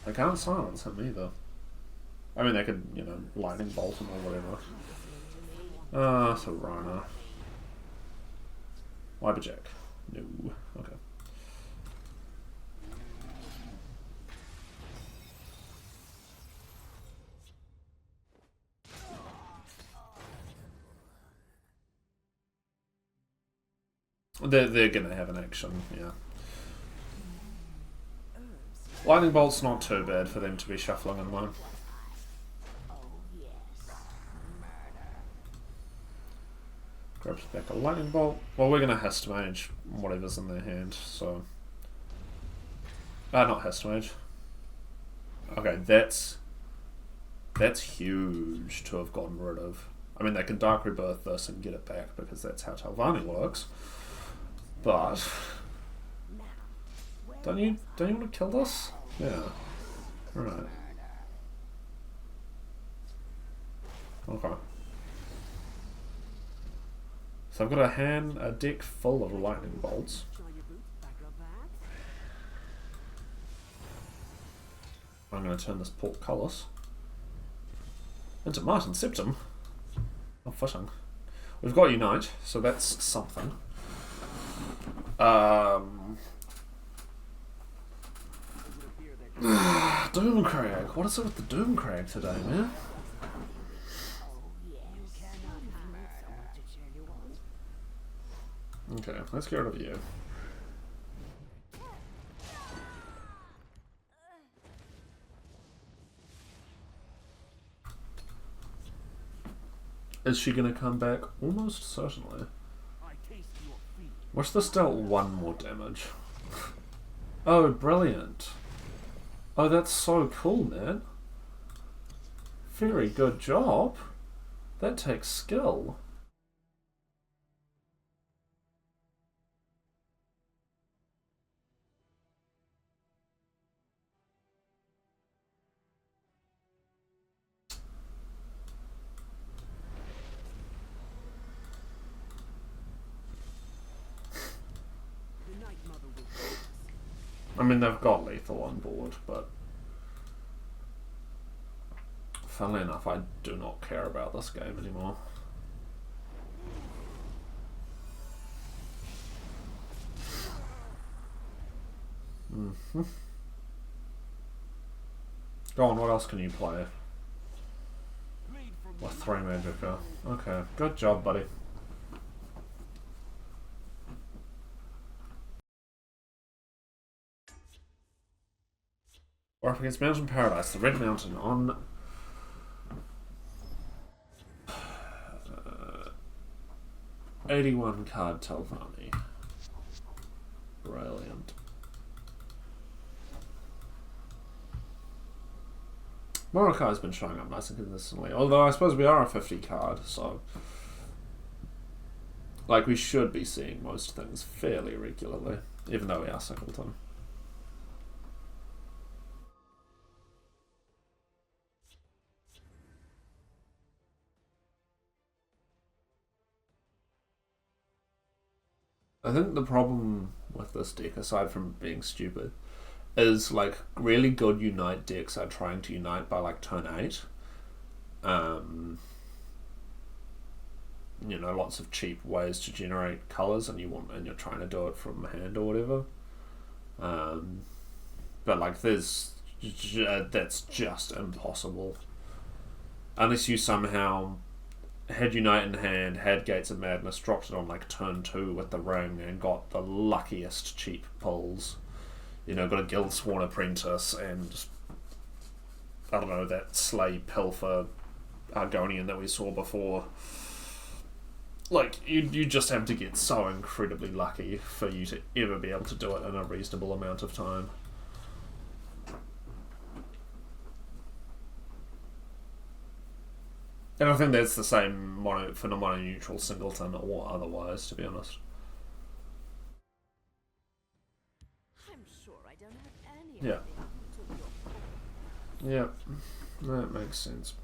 They can't silence him either. I mean, they could, you know, lightning bolt him or whatever. So Rana. Wyberjack. No. Okay. They're gonna have an action, yeah. Lightning Bolt's not too bad for them to be shuffling in though. Grabs back a Lightning Bolt. Well, we're gonna Hist Mage whatever's in their hand, so... not Hist Mage. Okay, that's huge to have gotten rid of. I mean, they can Dark Rebirth this and get it back because that's how Telvanni works. But don't you want to kill this? Yeah. Right. Okay. So I've got a deck full of lightning bolts. I'm going to turn this Portcullis into Martin Septum. Oh, fishing. We've got Unite, so that's something. Doomcrag. What is it with the Doomcrag today, man? Okay, let's get rid of you. Is she gonna come back? Almost certainly. Watch this dealt 1 more damage. Oh, brilliant. Oh, that's so cool, man. Very good job. That takes skill. I mean, they've got lethal on board, but funnily enough, I do not care about this game anymore. Go on, what else can you play? With 3 Magicka. Okay, good job, buddy. We're up against Mountain Paradise, the Red Mountain on 81 card Telvanni. Brilliant. Morokai's been showing up nice and consistently, although I suppose we are a 50 card, so like we should be seeing most things fairly regularly, even though we are Singleton. I think the problem with this deck, aside from being stupid, is like really good Unite decks are trying to Unite by like turn 8. You know, lots of cheap ways to generate colours, and you're trying to do it from hand or whatever. But like that's just impossible unless you somehow had Unite in hand, had Gates of Madness, dropped it on like turn 2 with the ring, and got the luckiest cheap pulls. You know, got a Guildsworn Apprentice and I don't know, that Slay Pilfer Argonian that we saw before. Like you just have to get so incredibly lucky for you to ever be able to do it in a reasonable amount of time. And I think that's the same for the mono-neutral Singleton or otherwise, to be honest. I'm sure I don't have any Yeah. idea. Yeah, that makes sense.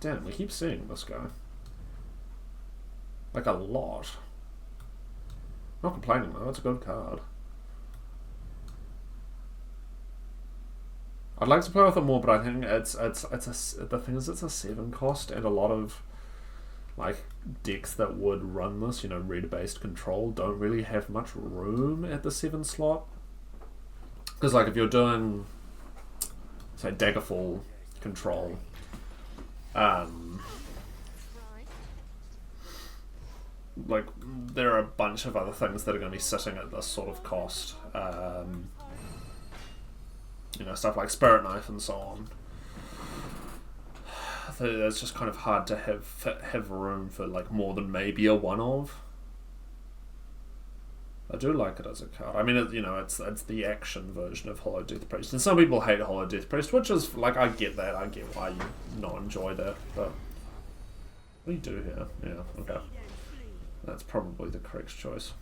Damn, we keep seeing this guy. Like a lot. Not complaining though, it's a good card. I'd like to play with it more, but I think the thing is it's a 7 cost, and a lot of like decks that would run this, you know, red-based control, don't really have much room at the 7 slot. Because like if you're doing, say, Daggerfall control, like there are a bunch of other things that are going to be sitting at this sort of cost. You know, stuff like Spirit Knife and so on. It's just kind of hard to have room for like more than maybe a one of. I do like it as a card. I mean, it's the action version of Hollow Death Priest, and some people hate Hollow Death Priest, which is like, I get that. I get why you not enjoy that, but what do you do here? Yeah, okay. That's probably the correct choice.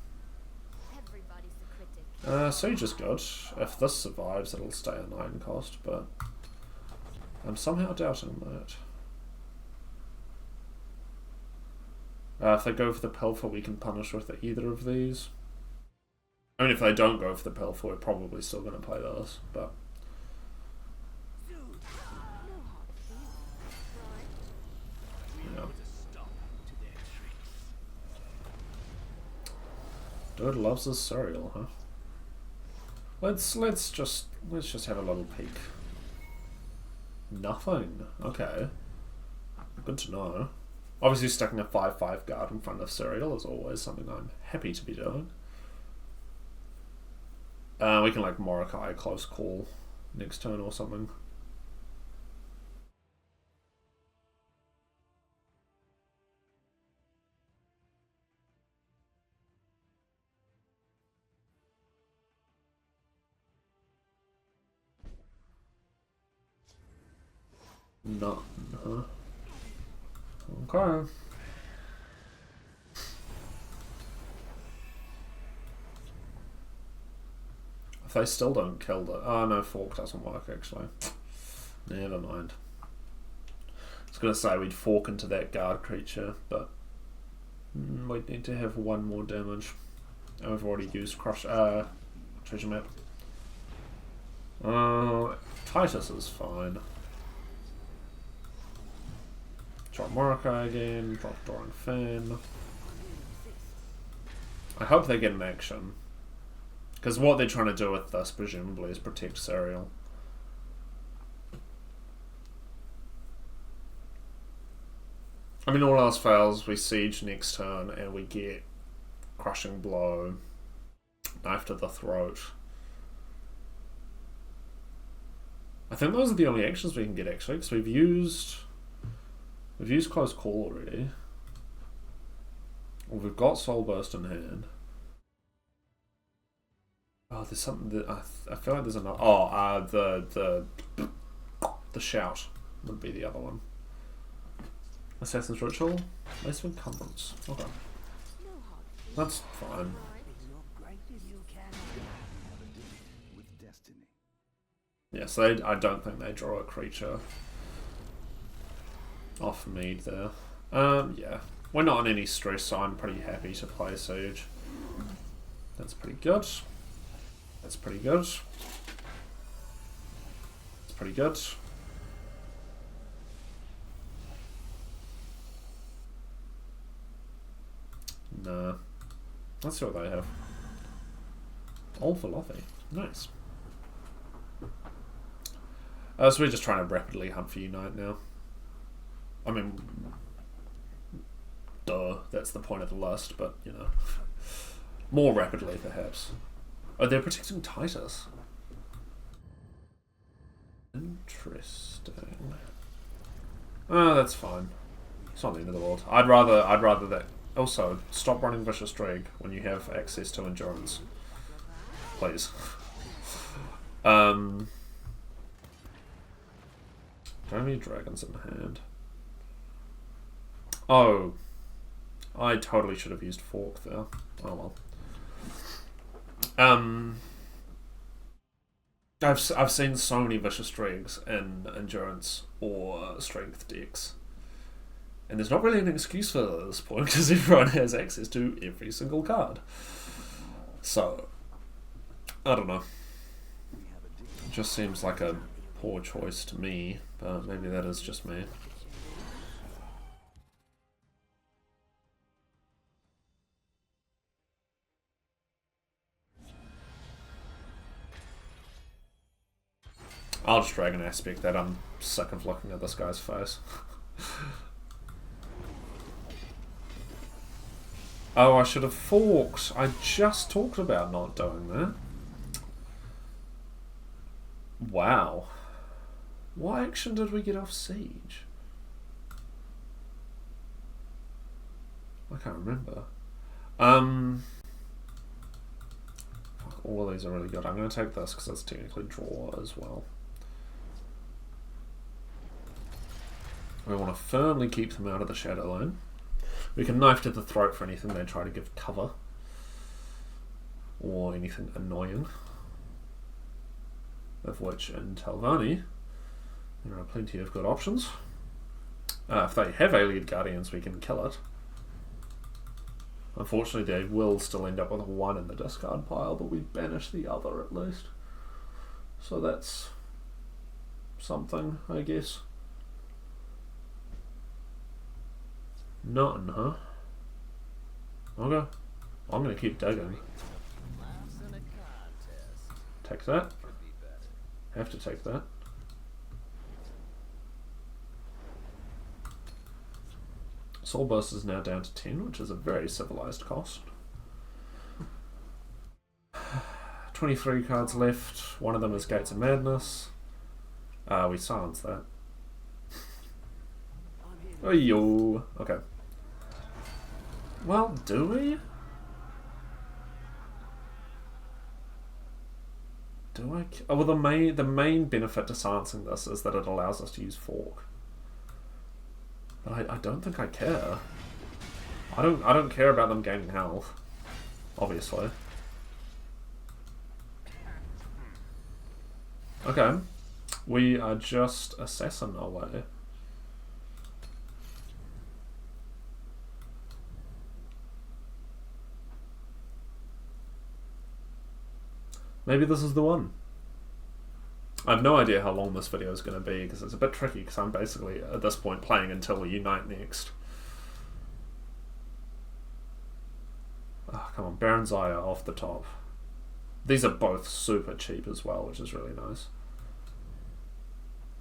Siege is good. If this survives, it'll stay a 9 cost, but I'm somehow doubting that. If they go for the Pilfer, we can punish with either of these. I mean, if they don't go for the Pilfer, we're probably still going to play this, but... Yeah. Dude loves his cereal, huh? Let's just have a little peek. Nothing. Okay. Good to know. Obviously sticking a 5/5 guard in front of cereal is always something I'm happy to be doing. We can like Morokai close call next turn or something. None, huh? Okay. If they still don't kill the... Oh no, Fork doesn't work actually. Never mind. I was going to say we'd Fork into that guard creature, but we'd need to have one more damage. And we've already used treasure map. Titus is fine. Drop Morokai again, drop Doran Fan. I hope they get an action. Because what they're trying to do with this, presumably, is protect Cereal. I mean, all else fails, we siege next turn, and we get Crushing Blow, Knife to the Throat. I think those are the only actions we can get, actually, because we've used Close Call already. Well, we've got Soul Burst in hand. Oh, there's something that I feel like there's another. Oh, the Shout would be the other one. Assassin's Ritual, Lace of Encumbrance. Okay, that's fine. Yeah, so I don't think they draw a creature off Mead there. Yeah, we're not in any stress, so I'm pretty happy to play Siege. That's pretty good. That's pretty good. That's pretty good. Nah. Let's see what they have. Old Philosophy. Nice. So we're just trying to rapidly hunt for Unite now. I mean, duh, that's the point of the list, but, you know. More rapidly, perhaps. Oh, they're protecting Titus. Interesting. Oh, that's fine. It's not the end of the world. I'd rather that. Also, stop running Vicious Drag when you have access to Endurance. Please. Don't have any dragons in hand. Oh. I totally should have used Fork there. Oh well. I've seen so many Vicious Dregs in Endurance or Strength decks. And there's not really an excuse for that at this point, because everyone has access to every single card. So, I don't know. It just seems like a poor choice to me, but maybe that is just me. I'll just Dragon Aspect that. I'm sick of looking at this guy's face. Oh, I should have forked. I just talked about not doing that. Wow. What action did we get off siege? I can't remember. Fuck, all of these are really good. I'm going to take this because it's technically draw as well. We want to firmly keep them out of the shadow line. We can knife to the throat for anything they try to give cover. Or anything annoying. Of which in Telvanni there are plenty of good options. If they have Alien Guardians, we can kill it. Unfortunately, they will still end up with one in the discard pile, but we banish the other at least. So that's something, I guess. Nothing, huh? Okay. I'm gonna keep digging. Take that. Have to take that. Soul Burst is now down to 10, which is a very civilized cost. 23 cards left. One of them is Gates of Madness. We silence that. Oh, yo. Okay. Well, do we? Do I? Oh, well, the main benefit to silencing this is that it allows us to use fork. But I don't think I care. I don't care about them gaining health. Obviously. Okay. We are just assassin away. Maybe this is the one. I have no idea how long this video is going to be because it's a bit tricky because I'm basically at this point playing until we unite next. Oh, come on, Baron's Eye off the top. These are both super cheap as well, which is really nice.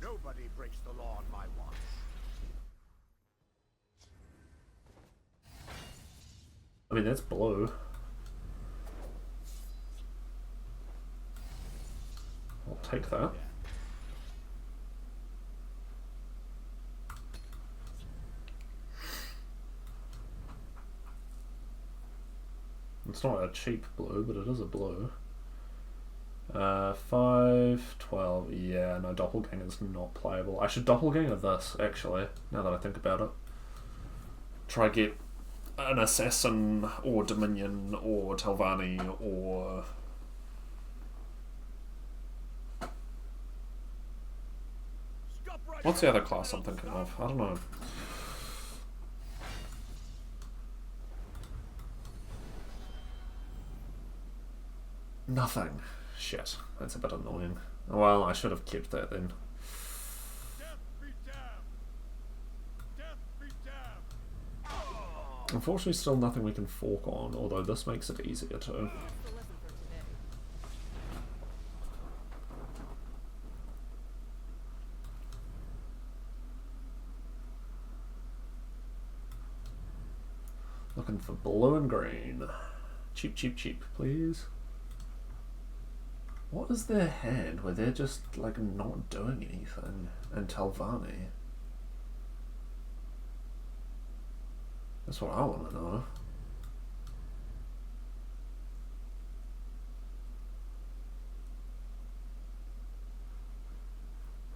Nobody breaks the law on my watch. I mean, that's blue. I'll take that. It's not a cheap blue, but it is a blue. 5, 12, yeah, no, Doppelganger's not playable. I should Doppelganger this, actually, now that I think about it. Try get an Assassin, or Dominion, or Telvanni, or... What's the other class I'm thinking of? I don't know. Nothing. Shit, that's a bit annoying. Well, I should have kept that then. Unfortunately, still nothing we can fork on, although this makes it easier too. Looking for blue and green. Cheap, cheap, cheap, please. What is their hand where they're just like not doing anything in Telvanni? That's what I want to know.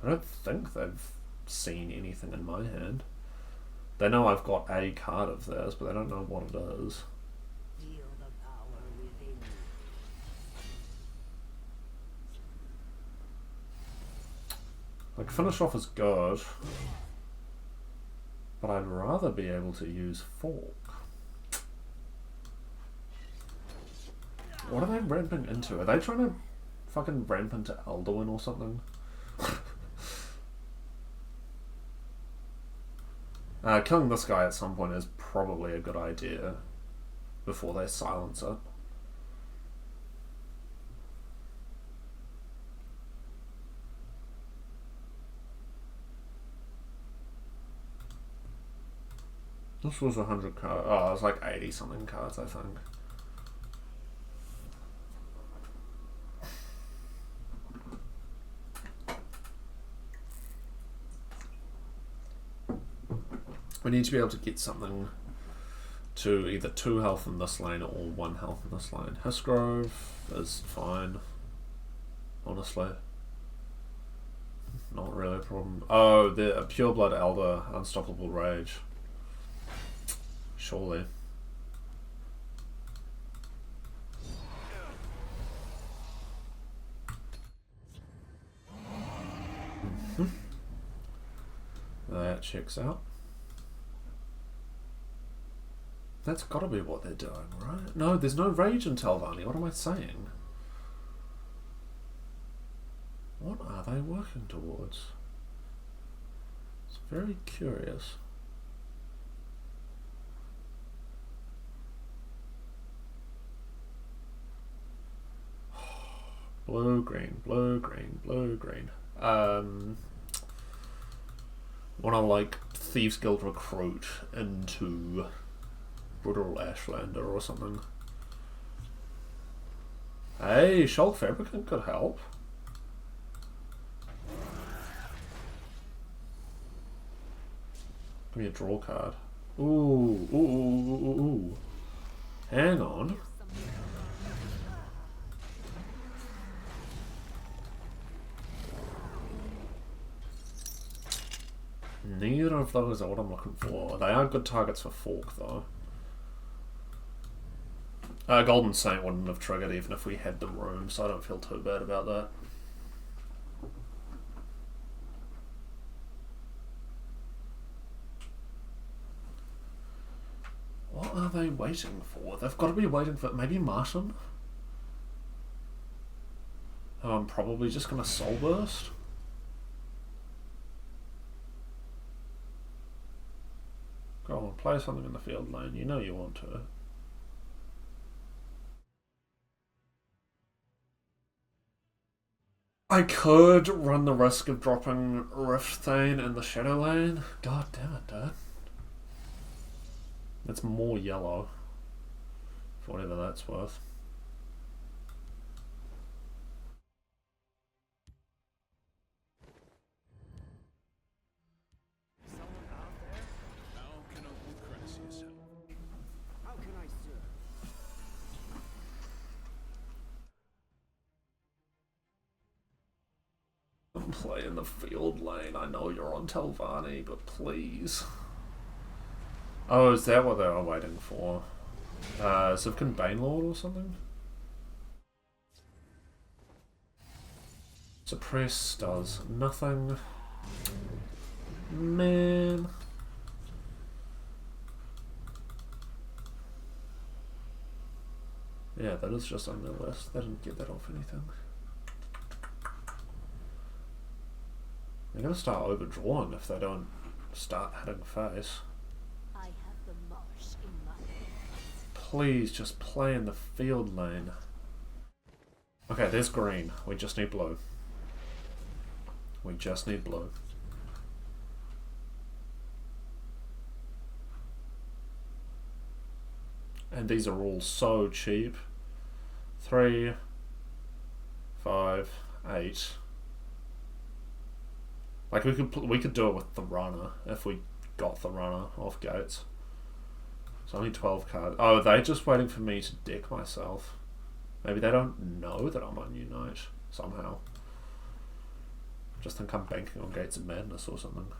I don't think they've seen anything in my hand. They know I've got a card of theirs, but they don't know what it is. Feel the power within you. Like, finish off is good, but I'd rather be able to use fork. What are they ramping into? Are they trying to fucking ramp into Alduin or something? Killing this guy at some point is probably a good idea before they silence it. This was 100 cards. Oh, it was like 80 something cards, I think. We need to be able to get something to either 2 health in this lane or 1 health in this lane. Hisgrove is fine, honestly. Not really a problem. Oh, the Pureblood Elder, Unstoppable Rage. Surely. That checks out. That's gotta be what they're doing, right? No, there's no rage in Telvanni. What am I saying? What are they working towards? It's very curious. Blue, green, blue, green, blue, green. Wanna like Thieves Guild recruit into Brutal Ashlander or something. Hey, Shulk Fabricant could help. Give me a draw card. Ooh, ooh, ooh, ooh, ooh. Hang on. Neither of those are what I'm looking for. They are good targets for Fork, though. Golden Saint wouldn't have triggered even if we had the room, so I don't feel too bad about that. What are they waiting for? They've got to be waiting for maybe Martin? Oh, I'm probably just going to Soul Burst. Go on, play something in the field lane. You know you want to. I could run the risk of dropping Rift Thane in the Shadow lane. God damn it, dude. That's more yellow. For whatever that's worth. Play in the field lane. I know you're on Telvanni, but please. Oh, is that what they were waiting for? Zivkin Banelord or something? Suppress does nothing. Man. Yeah, that is just on the list. They didn't get that off anything. They're gonna start overdrawing if they don't start hitting face. I have the marsh in my hands. Please just play in the field lane. Okay, there's green. We just need blue. We just need blue. And these are all so cheap. 3, 5, 8. Like we could do it with the runner if we got the runner off gates. It's only 12 cards. Oh, are they just waiting for me to deck myself? Maybe they don't know that I'm on Unite somehow. Just think I'm banking on Gates of Madness or something.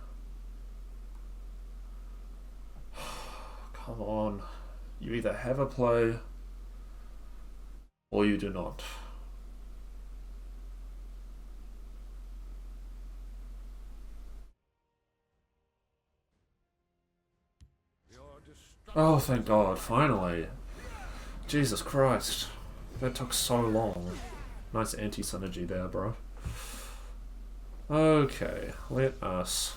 Come on. You either have a play or you do not. Oh, thank God, finally. Jesus Christ. That took so long. Nice anti-synergy there, bro. Okay, let us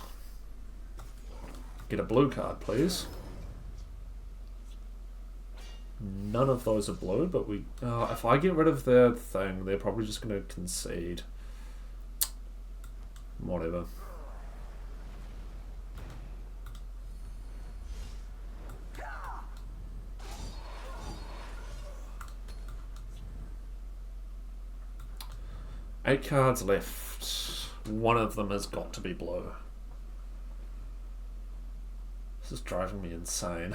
get a blue card, please. None of those are blue, but we... if I get rid of their thing, they're probably just going to concede. Whatever. 8 cards left. One of them has got to be blue. This is driving me insane.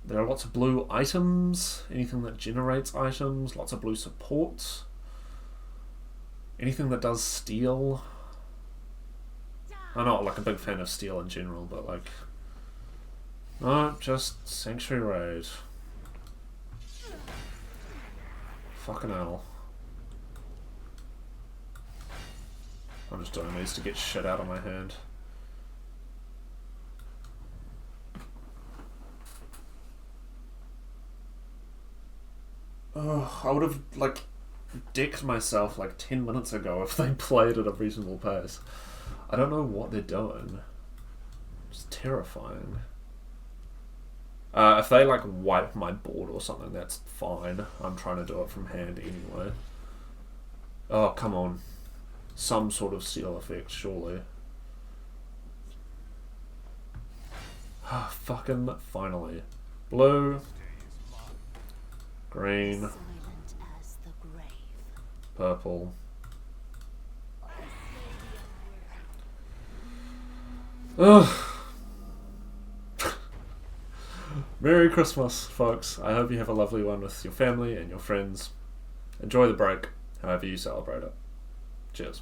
There are lots of blue items, anything that generates items, lots of blue support, anything that does steel. I'm not like a big fan of steel in general, but like, no, just Sanctuary Raid. Fucking hell. I'm just doing these to get shit out of my hand. Oh, I would have, like, decked myself like 10 minutes ago if they played at a reasonable pace. I don't know what they're doing. It's terrifying. If they, like, wipe my board or something, that's fine. I'm trying to do it from hand anyway. Oh, come on. Some sort of seal effect, surely. Ah, fucking finally. Blue. Green. Silent as the grave. Purple. Ugh. Merry Christmas, folks. I hope you have a lovely one with your family and your friends. Enjoy the break, however you celebrate it. Cheers.